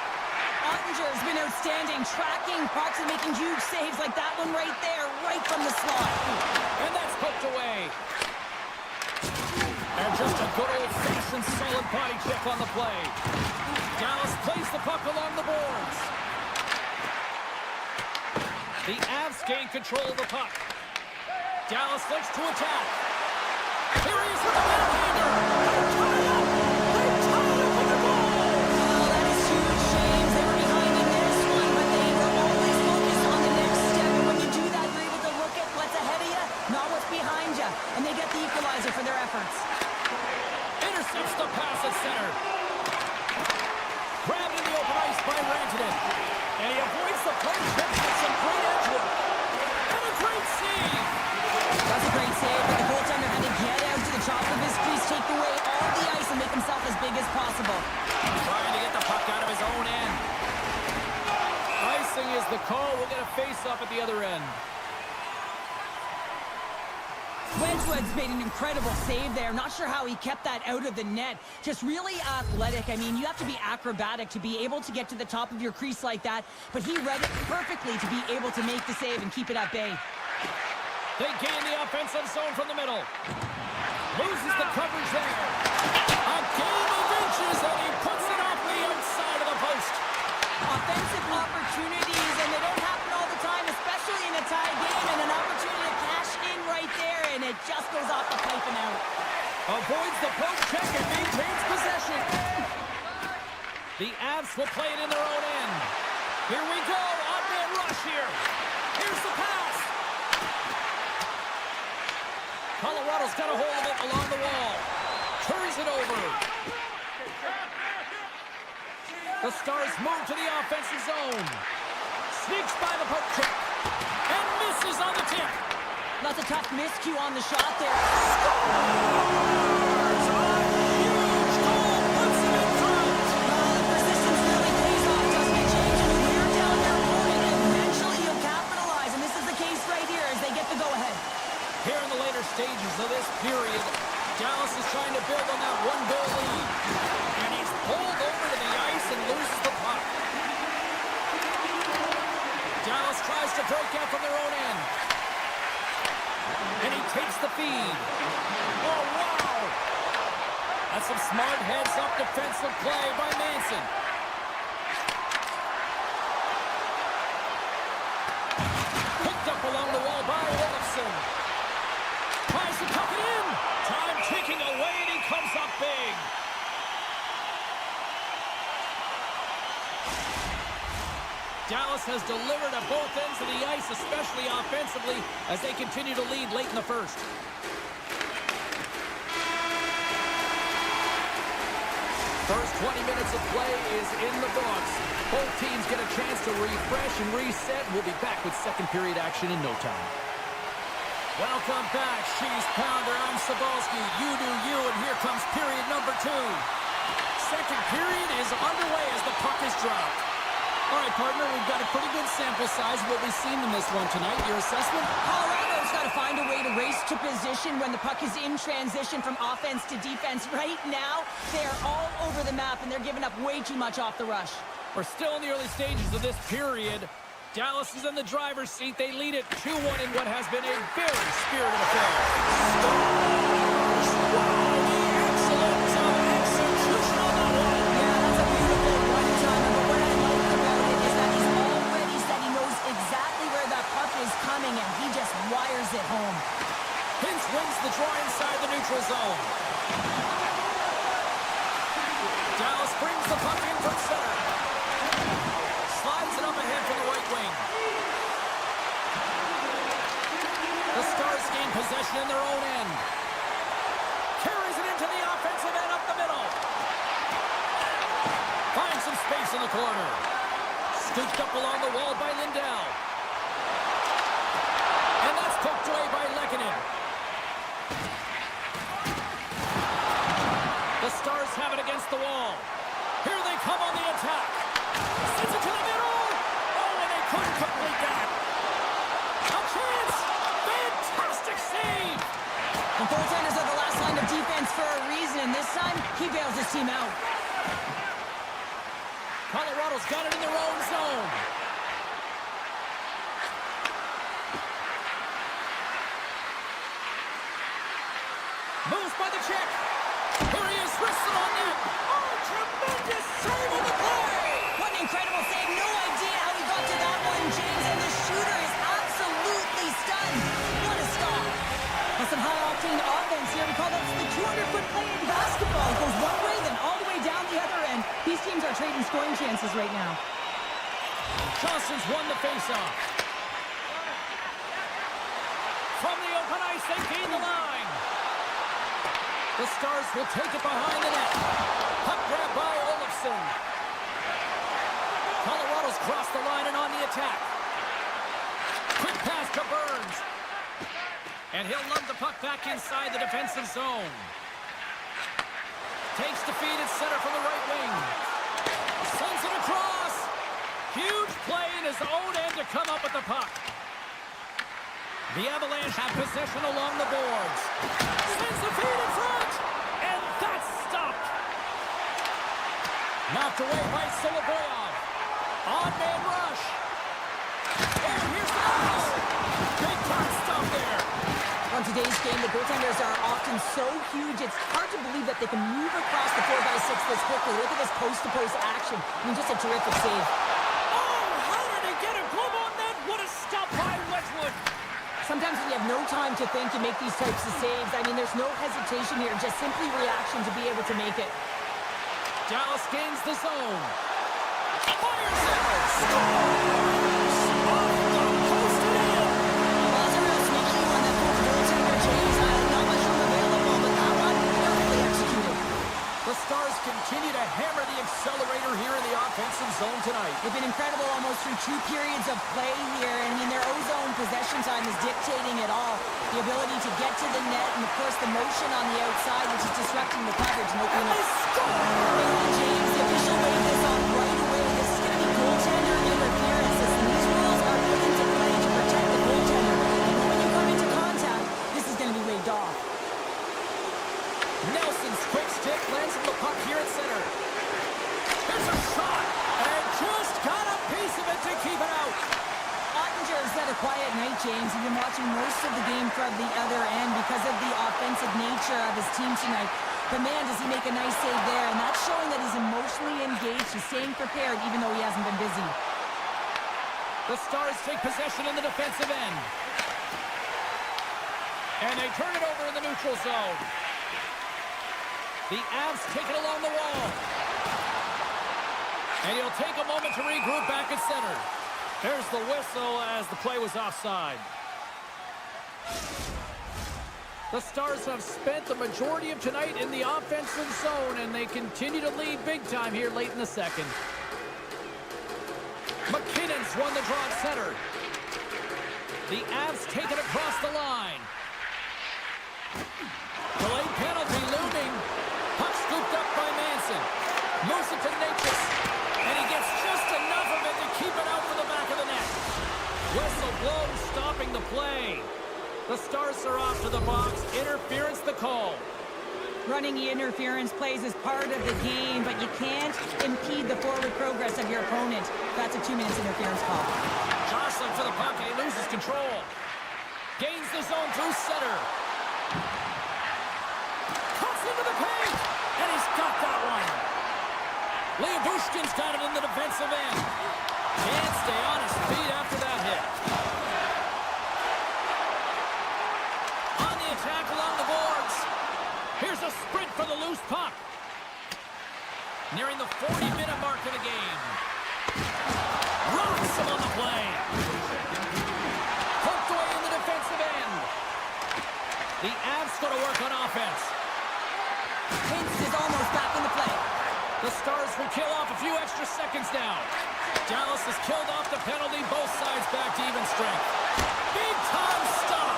Ottinger has been outstanding, tracking pucks and making huge saves like that one right there, right from the slot. And that's poked away. And just a good old-fashioned solid body check on the play. Dallas plays the puck along the boards. The Avs gain control of the puck. Dallas looks to attack. Here he is with the backhander. They're tied up with the goal. Oh, that is huge, James. They were behind in this one, but they were always focused on the next step. And when you do that, you're able to look at what's ahead of you, not what's behind you. And they get the equalizer for their efforts. Intercepts the pass at center. Grabbed in the open ice by Rantanen. And he avoids the punch with some great edge work. And a great save. That's a great save, but the goaltender had to get out to the top of his crease, take away all the ice, and make himself as big as possible. Trying to get the puck out of his own end. Icing is the call. We'll get a face-up at the other end. Wedgwood's made an incredible save there. Not sure how he kept that out of the net. Just really athletic. I mean, you have to be acrobatic to be able to get to the top of your crease like that, but he read it perfectly to be able to make the save and keep it at bay. They gain the offensive zone from the middle. Loses the coverage there. A game of inches, and he puts it off the outside of the post. Offensive opportunities, and they don't happen all the time, especially in a tie game, and an opportunity to cash in right there, and it just goes off the pipe and out. Avoids the post check and maintains possession. The Avs will play it in their own end. Here we go, odd-man rush here. Here's the pass. Colorado's got a hold of it along the wall. Turns it over. The Stars move to the offensive zone. Sneaks by the poke check. And misses on the tip. That's a tough miscue on the shot there. Scores! A huge goal puts him in front. The persistence really pays off, doesn't it, James? And you wear down your opponent, and eventually you'll capitalize. And this is the case right here as they get the go-ahead. Here in the later stages of this period, Dallas is trying to build on that one-goal lead. And he's pulled over to the ice and loses the puck. Dallas tries to break out from their own end. And he takes the feed. Oh, wow! That's some smart heads-up defensive play by Manson. Picked up along the wall by Olofsson. Tries to tuck it in. Time ticking away, and he comes up big. Dallas has delivered at both ends of the ice, especially offensively, as they continue to lead late in the first. First 20 minutes of play is in the books. Both teams get a chance to refresh and reset. We'll be back with second period action in no time. Welcome back, She's Pounder. I'm Cebulski. You do you, and here comes period number 2. Second period is underway as the puck is dropped. All right, partner, we've got a pretty good sample size of what we've seen in this one tonight. Your assessment? Colorado's got to find a way to race to position when the puck is in transition from offense to defense. Right now, they are all over the map, and they're giving up way too much off the rush. We're still in the early stages of this period. Dallas is in the driver's seat. They lead it 2-1 in what has been a very spirited affair. Wow, the excellence of execution on that one. Yeah, that's a beautiful one-timer, but what I like about it is that he's already said he knows exactly where that puck is coming, and he just wires it home. Hintz wins the draw inside the neutral zone. Dallas brings the puck in from center. Slides it up ahead from the right wing. The Stars gain possession in their own end. Carries it into the offensive end up the middle. Finds some space in the corner. Scooped up along the wall by Lindell. And that's poked away by Lehkonen. The Stars have it against the wall. Here they come on the attack. Sends it to the middle. Oh, and they couldn't complete that. A chance. Fantastic save. The goaltenders are the last line of defense for a reason, and this time, he bails his team out. Colorado's got it in their own zone. Moves by the check. Here he is, wrestling on net. Oh, tremendous save on the play. What an incredible save. No idea how he got to that one, James, and the shooter is absolutely stunned. What a stop. That's some high-octane offense here. We call that the 200-foot play in basketball. It goes one way, then all the way down the other end. These teams are trading scoring chances right now. Johnson's won the faceoff. From the open ice, they gain the line. The Stars will take it behind the net. Puck grab by Olofsson. Colorado's crossed the line and on the attack. Quick pass to Burns. And he'll lug the puck back inside the defensive zone. Takes the feed at center from the right wing. Sends it across. Huge play in his own end to come up with the puck. The Avalanche have possession along the boards. Sends the feed in front. And that's stopped. Knocked away by Soloboyov. On-man rush. And here's the pass. Big time stop there. On today's game, the goaltenders are often so huge, it's hard to believe that they can move across the 4x6 this quickly. Look at this post-to-post action. I mean, just a terrific save. Oh, how did he get a glove on that? What a stop by Wedgwood. Sometimes when you have no time to think, you make these types of saves. I mean, there's no hesitation here, just simply reaction to be able to make it. Dallas gains the zone. Fires it. Scores! Off the post and in. Well, that's a real sneaky one, that poor goaltender, James. Not much room available, but that one, perfectly executed. The Stars continue to hammer the accelerator here in the offensive zone tonight. They've been incredible almost through 2 periods of play here. I mean, their O-zone possession time is dictating it all. The ability to get to the net, and of course the motion on the outside, which is disrupting the coverage and opening up. James, the official waved this off right away. This is going to be goaltender interference. As these rules are put into play to protect the goaltender. And when you come into contact, this is going to be waved off. Nelson's quick stick lands the puck here at center. Here's a shot, and just got a piece of it to keep it out. Ottinger has had a quiet night, James. You've been watching most of the game from the other end because of the offensive nature of his team tonight. But man, does he make a nice save there. And that's showing that he's emotionally engaged. He's staying prepared even though he hasn't been busy. The Stars take possession in the defensive end. And they turn it over in the neutral zone. The Avs take it along the wall. And he'll take a moment to regroup back at center. There's the whistle as the play was offside. The Stars have spent the majority of tonight in the offensive zone, and they continue to lead big time here late in the second. McKinnon's won the draw at center. The Avs take it across the line. Delayed penalty looming. Puck scooped up by Manson. Moves it to Natchez. And he gets just enough of it to keep it out for the back of the net. Whistle blows, stopping the play. The Stars are off to the box. Interference the call. Running interference plays is part of the game, but you can't impede the forward progress of your opponent. That's a 2 minutes interference call. Jostling for the puck, and he loses control. Gains the zone through center. Cuts into the paint, and he's got that one. Leobushkin's got it in the defensive end. Can't stay on his feet after that hit. On the attack along the boards. Here's a sprint for the loose puck. Nearing the 40-minute mark of the game. Rocks him on the play. Poked away in the defensive end. The Avs go to work on offense. Hintz is almost back in the play. The Stars will kill off a few extra seconds now. Dallas has killed off the penalty. Both sides back to even strength. Big time stop.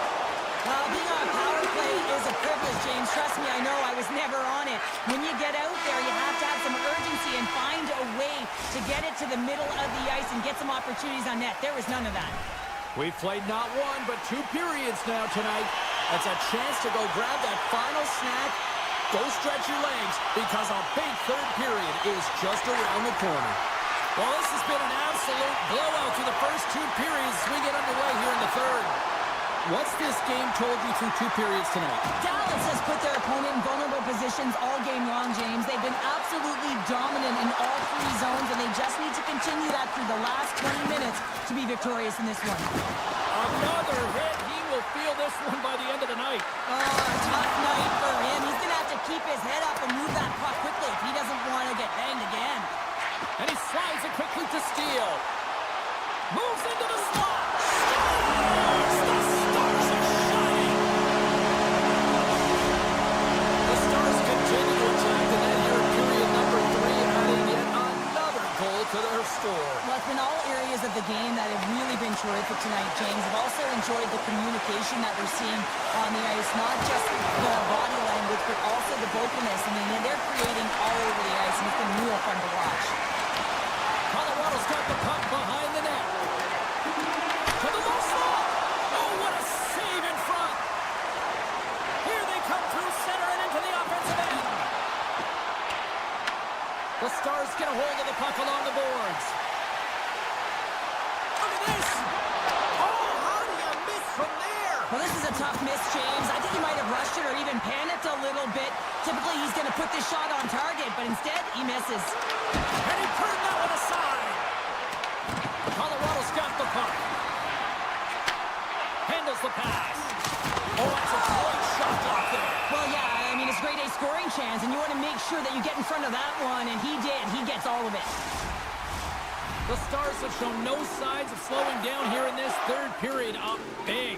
Well, being on power play is a privilege, James. Trust me, I know. I was never on it. When you get out there, you have to have some urgency and find a way to get it to the middle of the ice and get some opportunities on net. There was none of that. We've played not one, but 2 periods now tonight. That's a chance to go grab that final snack. Go stretch your legs, because a big third period is just around the corner. Well, this has been an absolute blowout through the first 2 periods as we get underway here in the third. What's this game told you through 2 periods tonight? Dallas has put their opponent in vulnerable positions all game long, James. They've been absolutely dominant in all 3 zones, and they just need to continue that through the last 20 minutes to be victorious in this one. Another hit. He will feel this one by the end of the night. Oh, a tough night for him. He's going to have to keep his head up and move that puck quickly if he doesn't want to get banged again. And he slides it quickly to Steele. Moves into the slot. Scores! The Stars are shining. The Stars continue to attack the net here in period number 3, adding yet another goal to their score. Well, it's been all areas of the game that have really been terrific tonight, James. I've also enjoyed the communication that we're seeing on the ice, not just the body language, but also the vocalness. I mean, they're creating all over the ice, and it's been real fun to watch. Colorado's got the puck behind the net. To the low slot. Oh, what a save in front. Here they come through center and into the offensive end. The Stars get a hold of the puck along the boards. Look at this. Oh, how do you miss from there? Well, this is a tough miss, James. I think he might have rushed it or even panicked a little bit. Typically, he's going to put this shot on target, but instead, he misses. And he turned that one aside. Colorado's got the puck. Handles the pass. Oh, that's a great shot off there. Well, yeah, I mean, it's grade A scoring chance, and you want to make sure that you get in front of that one, and he did. He gets all of it. The Stars have shown no signs of slowing down here in this third period. Up big.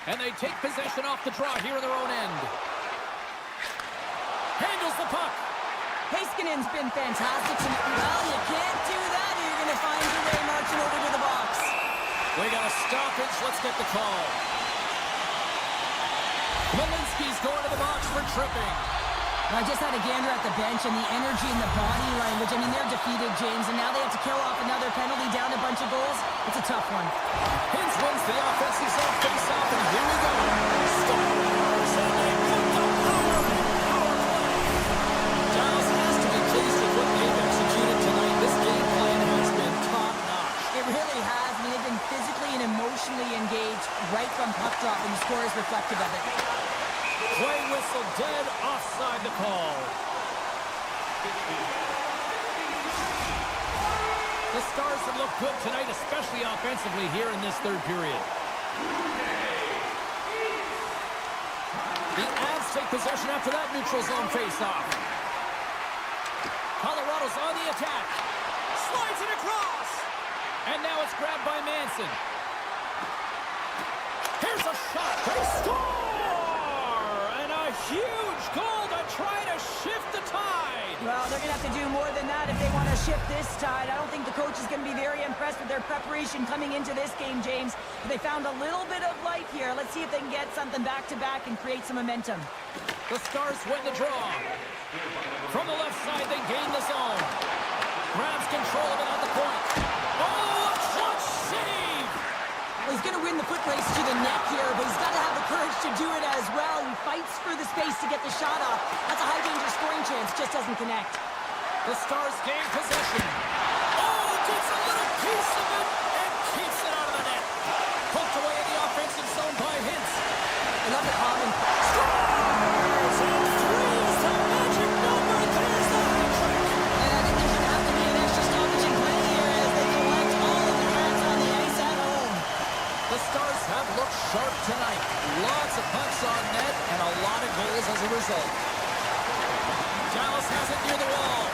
And they take possession off the draw here in their own end. Handles the puck. Heiskanen's been fantastic tonight. Well, you can't do that. You're going to find your way marching over to the box. We got a stoppage. Let's get the call. Malinsky's going to the box for tripping. I just had a gander at the bench, and the energy and the body language. I mean, they're defeated, James, and now they have to kill off another penalty, down a bunch of goals. It's a tough one. Hintz wins the offensive zone face-off, and here we go. Stars, and they put the power play. Dallas has to be pleased with what they've executed tonight. This game plan has been top-notch. It really has. I mean, they've been physically and emotionally engaged whistle dead, offside the call. The Stars have looked good tonight, especially offensively here in this third period. The Avs take possession after that neutral zone face-off. Colorado's on the attack. Slides it across. And now it's grabbed by Manson. Here's a shot. They score! And a huge goal to try to shift the tide. Well, they're going to have to do more than that if they want to shift this tide. I don't think the coach is going to be very impressed with their preparation coming into this game, James. They found a little bit of light here. Let's see if they can get something back-to-back and create some momentum. The Stars win the draw. From the left side, they gain the zone. Grabs control of it on the point. Oh, a clutch save! Well, he's going to win the foot race to the net here, but he's got to have the courage to do it as well. He fights for the space to get the shot off. That's a high-danger scoring chance, just doesn't connect. The Stars gain possession. Oh, gets a little piece of it and keeps it out of the net. Poked away in the offensive zone by Hintz. I love the common. Scores! And three's the magic number. There's the hat-trick. And I think there's going to have to be an extra stoppage in play here as they collect all of the cats on the ice at home. The Stars have looked sharp tonight. Lots of pucks on net and a lot of goals as a result. Dallas has it near the wall.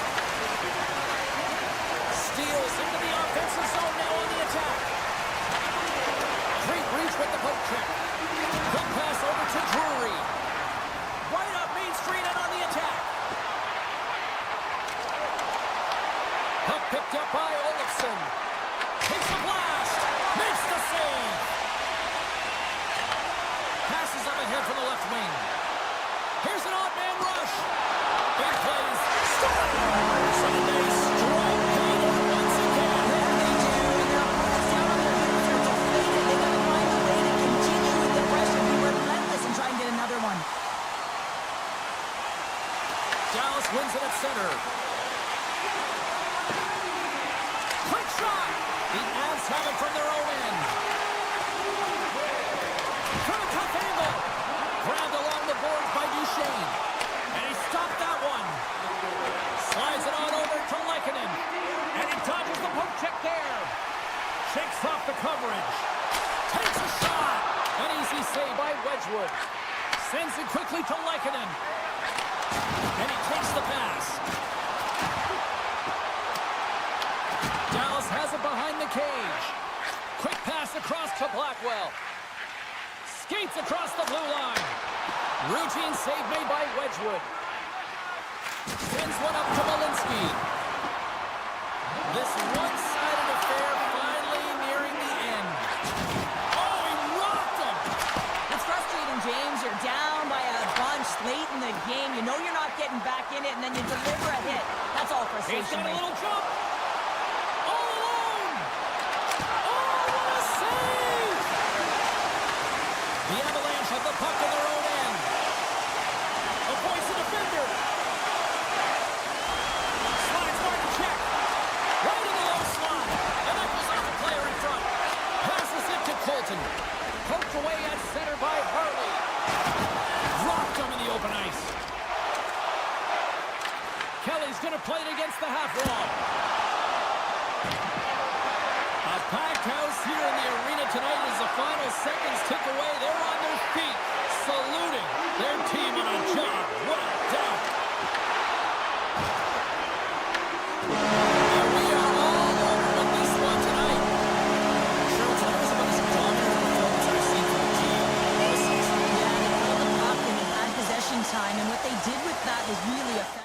Steals into the offensive zone now on the attack. Great reach with the poke check. Quick pass over to Drury. Right up Main Street and on the attack. Puck picked up by Olofsson. Takes a blast. Makes the save. Passes up ahead from the left wing. Here's an odd man rush. Big plays. Scores! And they strike Peter once again. Yeah, they do. And their opponents down on their heels are deflated. They got to find a way to continue with the pressure, be relentless, and try and get another one. Dallas wins it at center. Quick shot. The Avs have it from their own end. From a tough angle. Grabbed along the boards by Duchesne. And he stopped that one. Slides it on over to Lehkonen. And he dodges the poke check there. Shakes off the coverage. Takes a shot. An easy save by Wedgwood. Sends it quickly to Lehkonen. And he takes the pass. Dallas has it behind the cage. Quick pass across to Blackwell. Skates across the blue line. Routine save made by Wedgwood. Sends one up to Malinsky. This one-sided affair finally nearing the end. Oh, he rocked him! It's frustrating, James. You're down by a bunch late in the game. You know you're not getting back in it, and then you deliver a hit. That's all He's frustration. got a right? little jump. All alone. Oh, what a save! The Avalanche have the puck in their own end. Avoids the defender. Slides hard to check. Right in the low slot. And that goes off the player in front. Passes it to Colton. Poked away at center by Harley. Dropped him in the open ice. Kelly's going to play it against the half wall. A packed house here in the arena tonight as the final seconds tick away. They're on their feet, saluting their team on a job well done. And we are all over with this one tonight. Sure, tonight was about as dominant a performance I've seen from the team all season. Yeah, they held the puck and they had possession time, and what they did with that was really effective.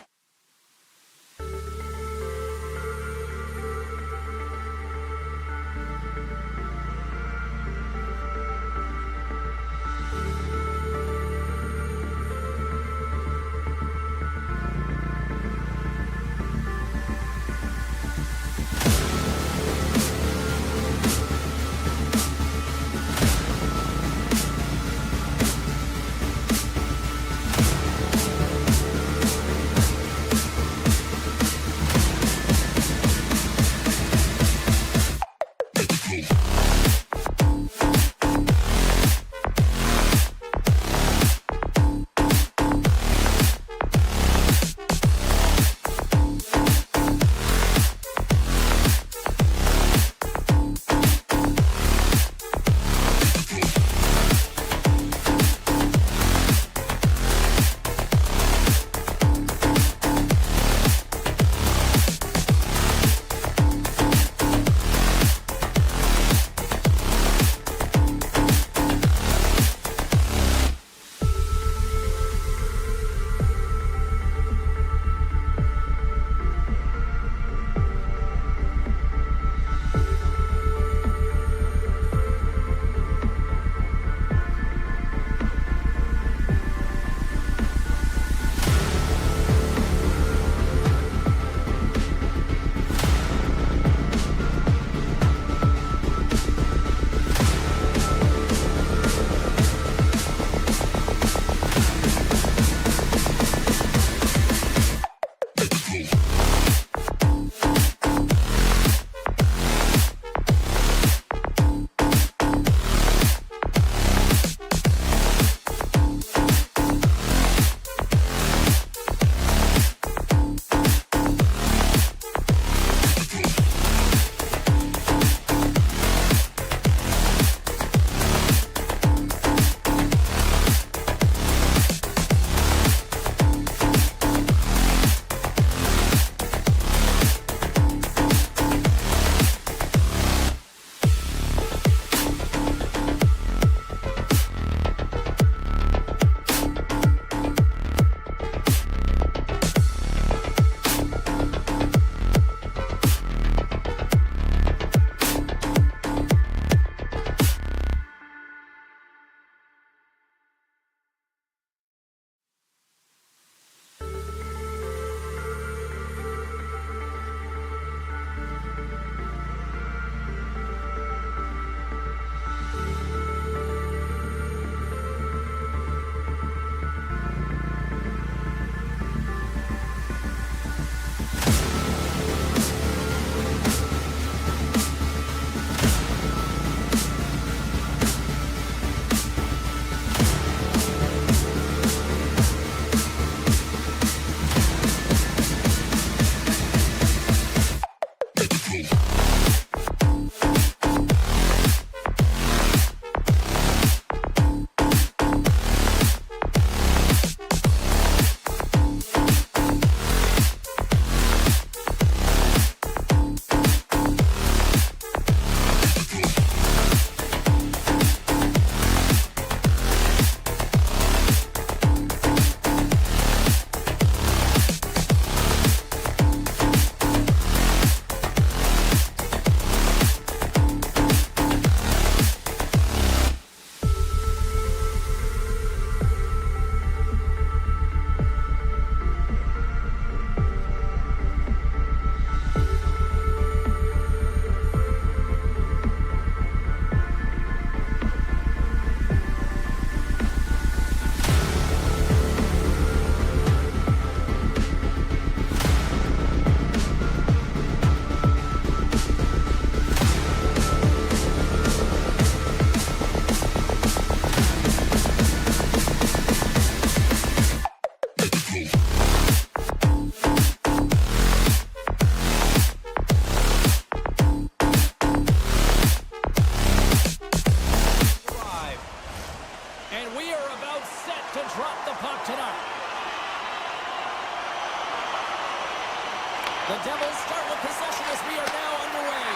The Devils start with possession as we are now underway.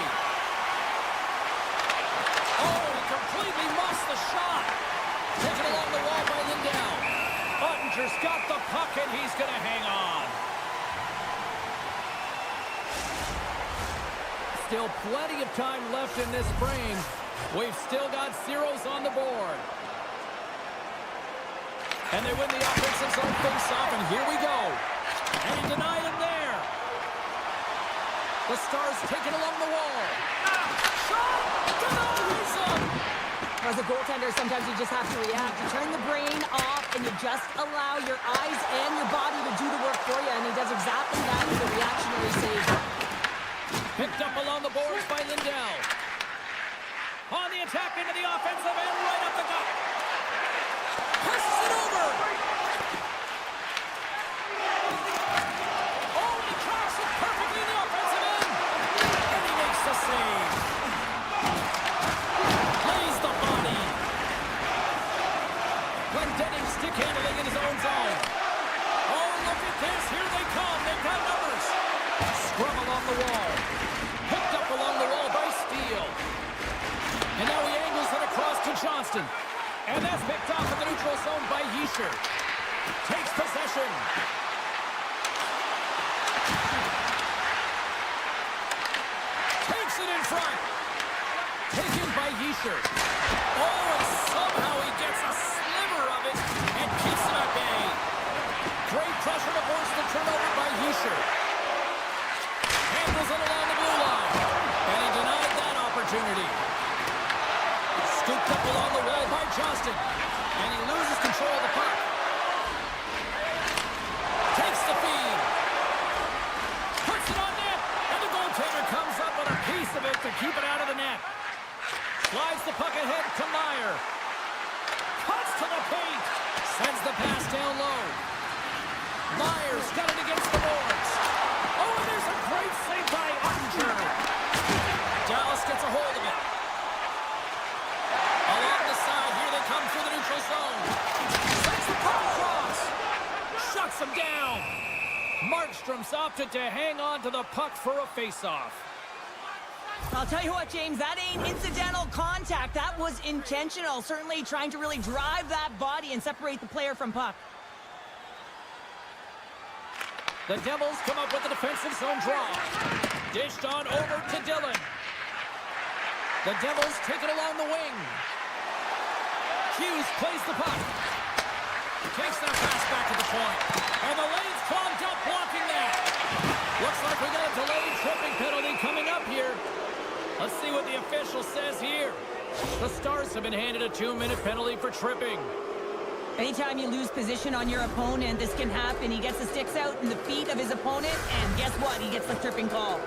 Oh, he completely muffs the shot. Taken along the wall by Lindell. Ottinger's got the puck, and he's going to hang on. Still plenty of time left in this frame. We've still got zeros on the board. And they win the offensive zone face-off, and here we go. And he denied him there. The Stars take it along the wall. Shot! Denies him! As a goaltender, sometimes you just have to react. You turn the brain off, and you just allow your eyes and your body to do the work for you, and he does exactly that with a reactionary save. Picked up along the boards by Lindell. On the attack into the offensive end, right up the gut. Passes it over. Oh, and he tracks it perfectly in the offensive end. And he makes the save. Lays the body. Glendening stick handling in his own zone. Oh, look at this. Here they come. They've got numbers. Scrum along the wall. Picked up along the wall by Steele. And now he angles it across to Johnston. And that's picked off in the neutral zone by Yeischer. Takes possession. Takes it in front. Taken by Yeischer. Oh, and somehow he gets a sliver of it and keeps it at bay. Great pressure to force the turnover by Yeischer. Handles it along the blue line. And he denied that opportunity. Scooped up along the wall by Johnston. And he loses control of the puck. Takes the feed. Puts it on net. And the goaltender comes up with a piece of it to keep it out of the net. Slides the puck ahead to Meyer. Cuts to the paint. Sends the pass down low. Meyer's got it against the boards. Oh, and there's a great save by Ottinger. Dallas gets a hold of it. Along the side, here they come through the neutral zone. Sends the puck across. Shuts them down. Markstrom's opted to hang on to the puck for a face-off. I'll tell you what, James, that ain't incidental contact. That was intentional. Certainly trying to really drive that body and separate the player from puck. The Devils come up with a defensive zone draw. Dished on over to Dillon. The Devils take it along the wing. Hughes plays the puck. Takes that pass back to the point. And the lane's clogged up, blocking that. Looks like we got a delayed tripping penalty coming up here. Let's see what the official says here. The Stars have been handed a 2-minute penalty for tripping. Anytime you lose position on your opponent, this can happen. He gets the sticks out in the feet of his opponent, and guess what? He gets the tripping call.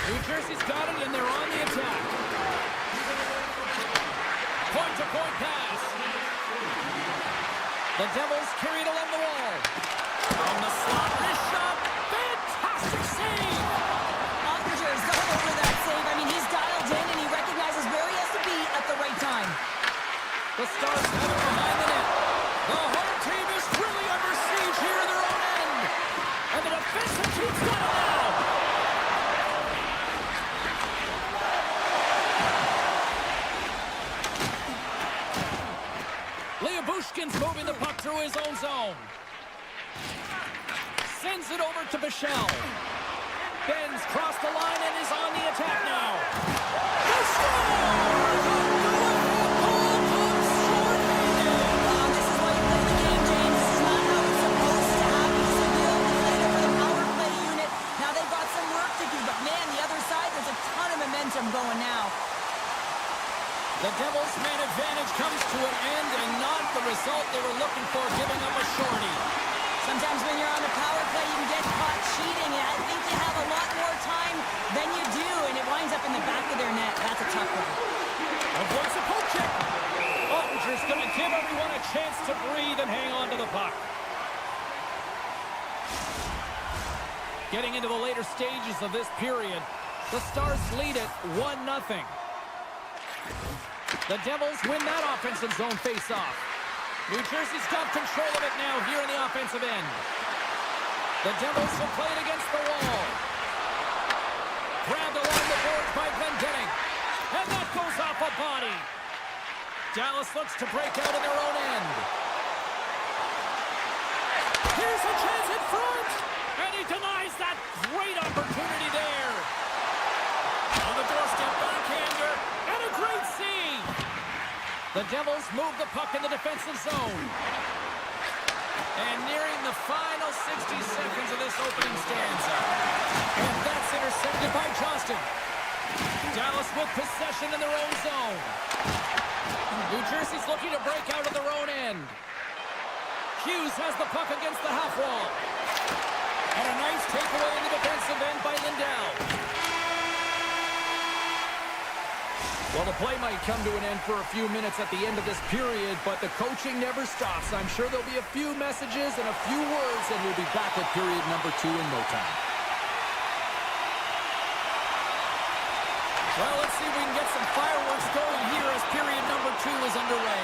New Jersey's got it, and they're on the attack. Point-to-point pass. The Devils carry it along the wall. From the slot, wrist shot. Fantastic save. Ottinger's going over that save. I mean, he's dialed in, and he recognizes where he has to be at the right time. The Stars have it behind the net. The home team is really under siege here in their own end. And the defensive team's got it now. Bushkin's moving the puck through his own zone. Sends it over to Bichelle. Ben's crossed the line and is on the attack now. He scores! This is why you play the game, James. This is not how it's supposed to happen. This is a real player for the power play unit. Now they've got some work to do, but man, the other side, there's a ton of momentum going now. The Devils' man advantage comes to an end and not the result they were looking for, giving up a shorty. Sometimes when you're on a power play, you can get caught cheating, and I think they have a lot more time than you do, and it winds up in the back of their net. That's a tough one. Avoids a poke check. Ottinger's going to give everyone a chance to breathe and hang on to the puck. Getting into the later stages of this period, the Stars lead it 1-0. The Devils win that offensive zone face-off. New Jersey's got control of it now here in the offensive end. The Devils will play it against the wall. Grabbed along the boards by Glendening. And that goes off a body. Dallas looks to break out in their own end. Here's a chance in front. And he denies that great opportunity there. On the doorstep, backhander. And a great save. The Devils move the puck in the defensive zone. And nearing the final 60 seconds of this opening stanza. And that's intercepted by Johnston. Dallas with possession in their own zone. New Jersey's looking to break out of their own end. Hughes has the puck against the half wall. And a nice takeaway in the defensive end by Lindell. Well, the play might come to an end for a few minutes at the end of this period, but the coaching never stops. I'm sure there'll be a few messages and a few words, and we'll be back at period number 2 in no time. Well, let's see if we can get some fireworks going here as period number 2 is underway.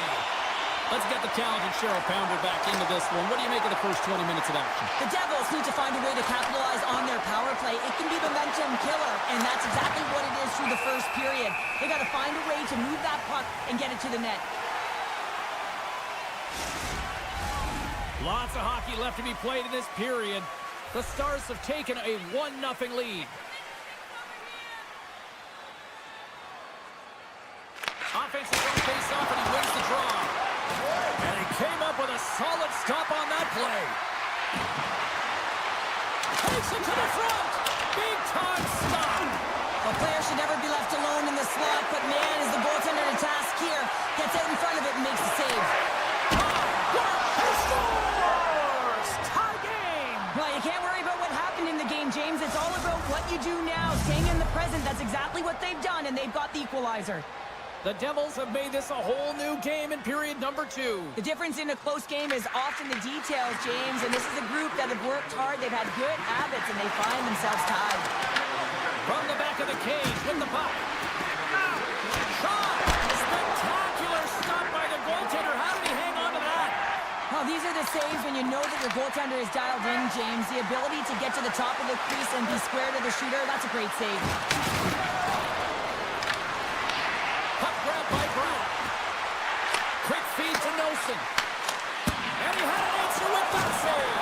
Let's get the talented Cheryl Pounder back into this one. What do you make of the first 20 minutes of action? The Devils need to find a way to capitalize on their power play. It can be momentum killer, and that's exactly what it is through the first period. They got to find a way to move that puck and get it to the net. Lots of hockey left to be played in this period. The Stars have taken a 1-0 lead. Offensive zone face-off, and he wins the draw. And he came up with a solid stop on that play. Takes it to the front. Big-time stop. A player should never be left alone in the slot, but man, is the goaltender to task here. Gets out in front of it and makes the save. He scores! Tie game! Well, you can't worry about what happened in the game, James. It's all about what you do now, staying in the present. That's exactly what they've done, and they've got the equalizer. The Devils have made this a whole new game in period number 2. The difference in a close game is often the details, James, and this is a group that have worked hard. They've had good habits, and they find themselves tied. From the back of the cage with the puck. Shot! Spectacular stop by the goaltender. How did he hang on to that? Well, these are the saves when you know that your goaltender is dialed in, James. The ability to get to the top of the crease and be square to the shooter, that's a great save. Puck grab by Brown. Quick feed to Nelson. And he had an answer with that save.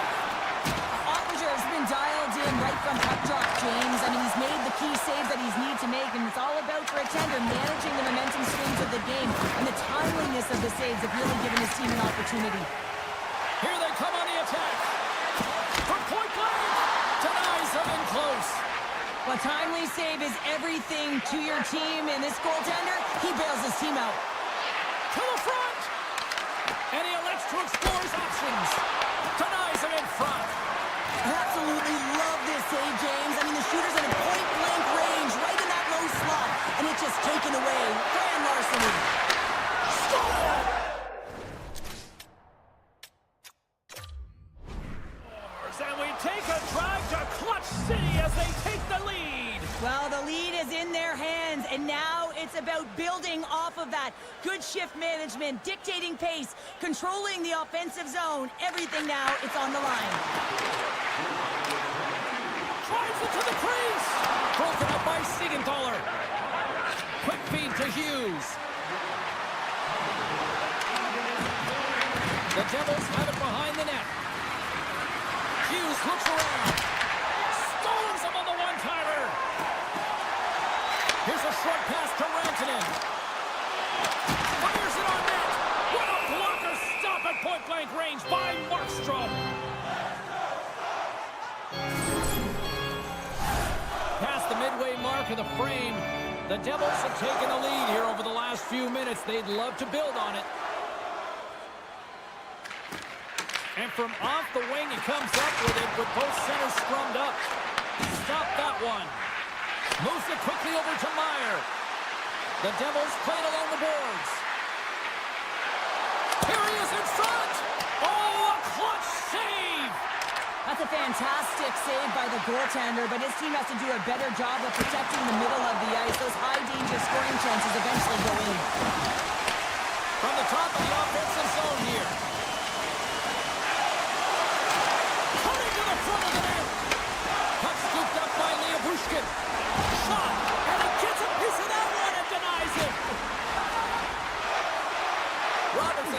Ottinger has been dialed in right from puck drop, James. I mean, he's made the key saves that he's needed to make, and it's all about, for a tender, managing the momentum swings of the game, and the timeliness of the saves have really given his team an opportunity. Here they come on the attack. From point blank. Denies them in close. A timely save is everything to your team, and this goaltender, he bails his team out. To the front. And he elects to explore his options. Denies him in front. I absolutely love this save, James. I mean, the shooter's in a point-blank range, right in that low slot, and it's just taken away. Grand larceny. And we take a drive to Clutch City as they take the lead. Well, the lead is in their hands, and now it's about building off of that. Good shift management, dictating pace, controlling the offensive zone. Everything now, it's on the line. Drives it to the crease. Broken up by Siegenthaler. Quick feed to Hughes. The Devils have it behind the net. Hughes looks around. Stones him on the one-timer. Here's a short pass to Rantanen. Fires it on net. What a blocker stop at point-blank range by Markstrom. Past the midway mark of the frame, the Devils have taken the lead here over the last few minutes. They'd love to build on it. And from off the wing, he comes up with it with both centers scrummed up. Stop that one. Moves it quickly over to Meyer. The Devils played along the boards. Here he is in front. Oh, a clutch save. That's a fantastic save by the goaltender, but his team has to do a better job of protecting the middle of the ice. Those high-danger scoring chances eventually go in. From the top of the offensive zone here.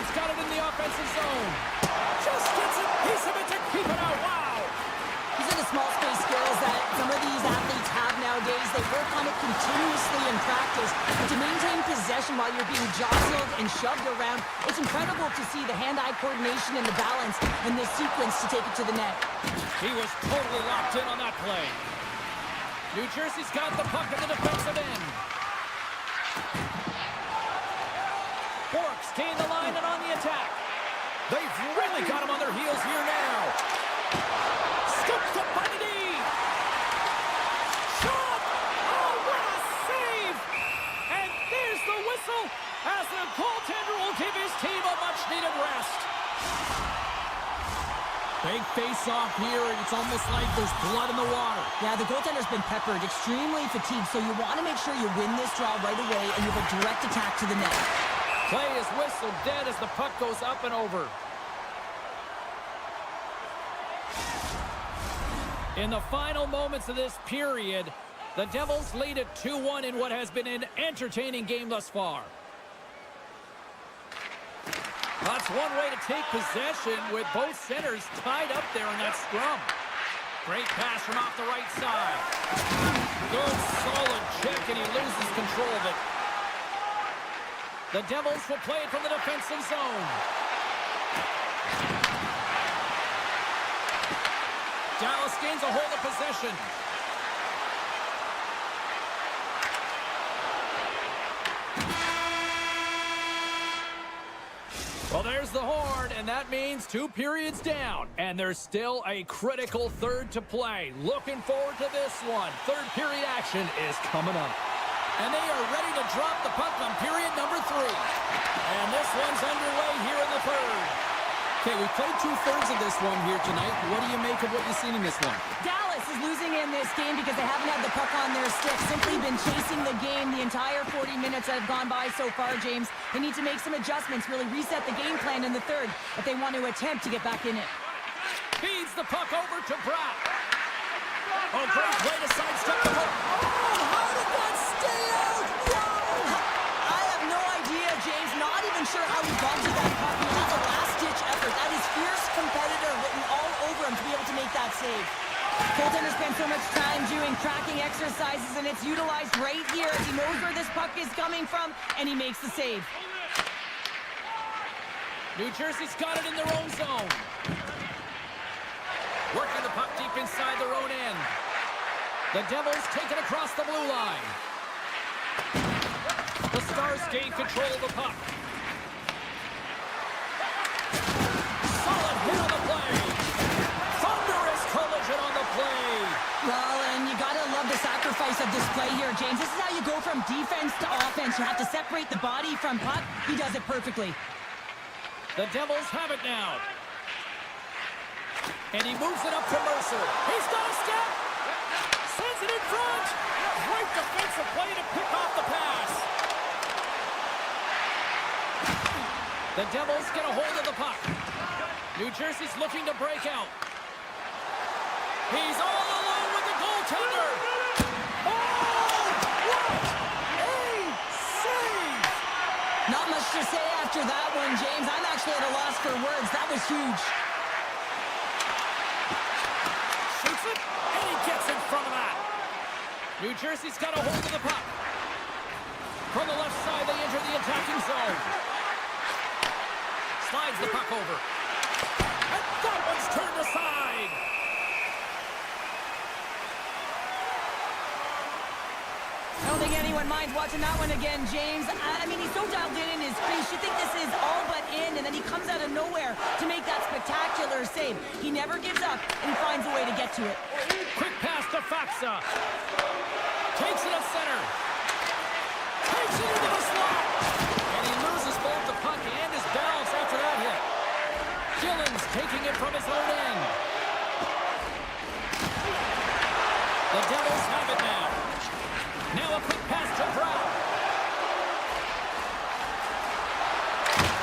Jersey's got it in the offensive zone. Just gets a piece of it to keep it out. Wow. These are the small space skills that some of these athletes have nowadays. They work on it continuously in practice. But to maintain possession while you're being jostled and shoved around, it's incredible to see the hand-eye coordination and the balance in this sequence to take it to the net. He was totally locked in on that play. New Jersey's got the puck in the defensive end. Borks gain the line and on the attack. They've really got him on their heels here now. Scoops up by the knee. Shot! Oh, what a save! And there's the whistle as the goaltender will give his team a much-needed rest. Big face-off here, and it's almost like there's blood in the water. Yeah, the goaltender's been peppered, extremely fatigued, so you want to make sure you win this draw right away and you have a direct attack to the net. Play is whistled dead as the puck goes up and over. In the final moments of this period, the Devils lead at 2-1 in what has been an entertaining game thus far. That's one way to take possession with both centers tied up there in that scrum. Great pass from off the right side. Good, solid check, and he loses control of it. The Devils will play it from the defensive zone. Dallas gains a hold of possession. Well, there's the horn, and that means 2 periods down. And there's still a critical third to play. Looking forward to this one. Third period action is coming up. And they are ready to drop the puck on period number 3. And this one's underway here in the third. Okay, we played 2/3 of this one here tonight. What do you make of what you've seen in this one? Dallas is losing in this game because they haven't had the puck on their stick. Simply been chasing the game the entire 40 minutes that have gone by so far, James. They need to make some adjustments, really reset the game plan in the third if they want to attempt to get back in it. Feeds the puck over to Brown. Oh, great way to sidestep the puck. How did that stay out? Whoa! I have no idea, James. Not even sure how he got to that puck. He has a last-ditch effort. That is fierce competitor written all over him to be able to make that save. Goaltender spent so much time doing tracking exercises, and it's utilized right here as he knows where this puck is coming from, and he makes the save. New Jersey's got it in their own zone. Working the puck deep inside their own end. The Devils take it across the blue line. The Stars gain control of the puck. Solid hit on the play. Thunderous collision on the play. Well, and you gotta love the sacrifice of this play here, James. This is how you go from defense to offense. You have to separate the body from puck. He does it perfectly. The Devils have it now. And he moves it up to Mercer. He's got a step. Sends it in front. Great defensive play to pick off the pass. The Devils get a hold of the puck. New Jersey's looking to break out. He's all alone with the goaltender. Oh, what a save! Not much to say after that one, James. I'm actually at a loss for words. That was huge. Shoots it, and he gets in front of that. New Jersey's got a hold of the puck. From the left side, they enter the attacking zone. Slides the puck over. And that one's turned aside. I don't think anyone minds watching that one again, James. I mean, he's so dialed in his crease. You think this is all but in, and then he comes out of nowhere to make that spectacular save. He never gives up, and he finds a way to get to it. Quick pass to Faxa. Takes it at center. Takes it into the slot. And he loses both the puck and his balance after that hit. Gillen's taking it from his own end. The Devils have it now. Now a quick pass to Brown.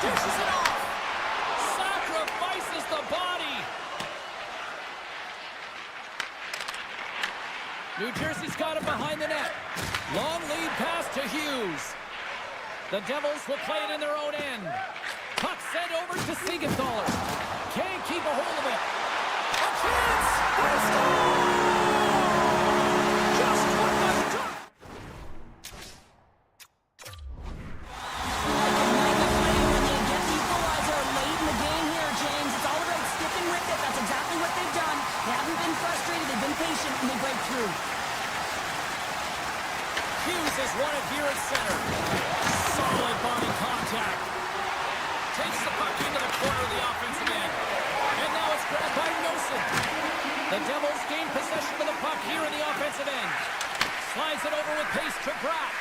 Dishes it off. Sacrifices the body. New Jersey's got it behind the net. Long lead pass to Hughes. The Devils will play it in their own end. Puck sent to Siegenthaler. Can't keep a hold of it. A chance! They score! Just what the duck! When they get the equalizer late in the game here, James, it's all about sticking with it. That's exactly what they've done. They haven't been frustrated. They've been patient, and they break through. Hughes has won it here at center. Solid body contact. Takes the puck into the corner of the offensive end. And now it's grabbed by Nosen. The Devils gain possession of the puck here in the offensive end. Slides it over with pace to Pratt.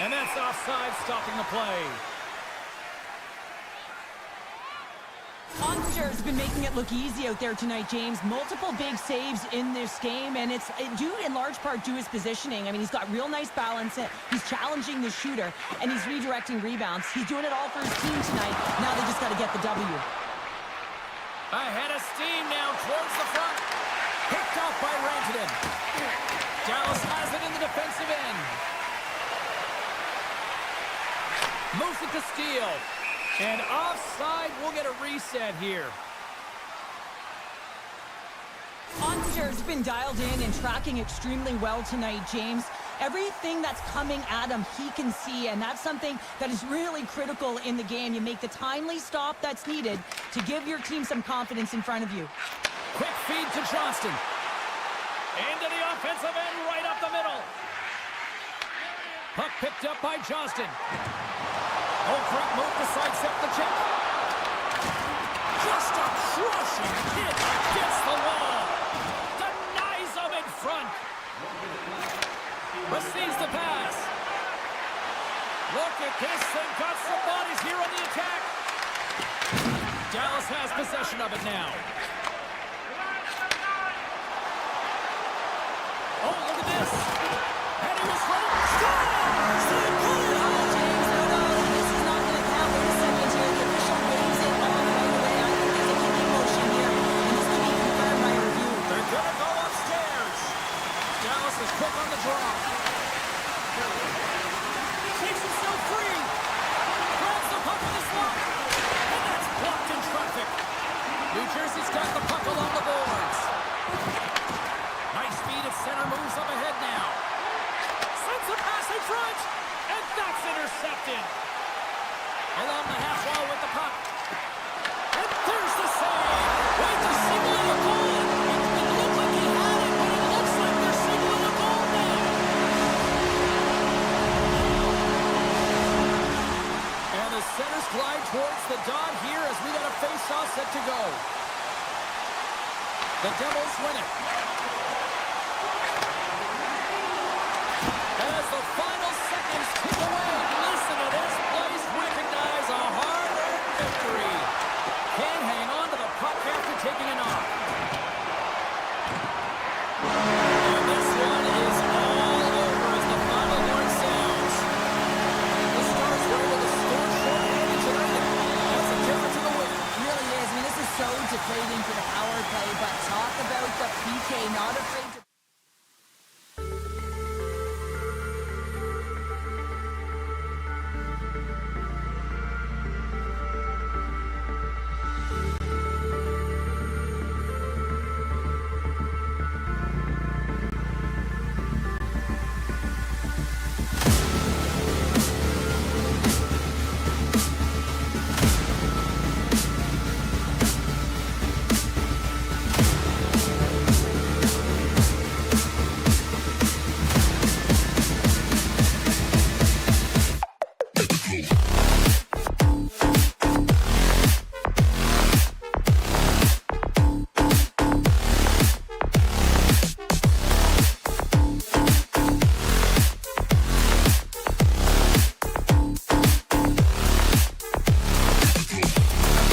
And that's offside, stopping the play. Ottinger's been making it look easy out there tonight, James. Multiple big saves in this game, and it's due in large part to his positioning. I mean, he's got real nice balance. He's challenging the shooter, and he's redirecting rebounds. He's doing it all for his team tonight. Now they just got to get the W. Ahead of steam now towards the front. Picked off by Rantanen. Dallas has it in the defensive end. Moves it to steal. And offside, we'll get a reset here. Ottinger's been dialed in and tracking extremely well tonight, James. Everything that's coming at him, he can see, and that's something that is really critical in the game. You make the timely stop that's needed to give your team some confidence in front of you. Quick feed to Johnston. Into the offensive end, right up the middle. Puck picked up by Johnston. Correct move to sidestep the check. Just a crushing hit against the wall. Denies him in front. Receives the pass. Look at this thing. Got some bodies here on the attack. Dallas has possession of it now. Oh, look at this. And he was ready. Score! Quick on the draw. Takes himself free. Grabs the puck in the slot. And that's blocked in traffic. New Jersey's got the puck along the boards. Nice speed at center. Moves up ahead now. Sends a pass in front. And that's intercepted. Along the half wall with the puck. And there's the save. Wait to simulate a goal. It looked like he had it, but it looks like they're signaling a goal now. And the centers glide towards the dot here as we got a face-off set to go. The Devils win it. As the final seconds tick away, listen to this place recognize a hard-earned victory. Can't hang on to the puck after taking a knock. And this one is all over as the final horn sounds. The Stars were able to score short-handed tonight. That's a difference in the win. It really is. I mean, this is so deflating for the power play, but talk about the PK, not afraid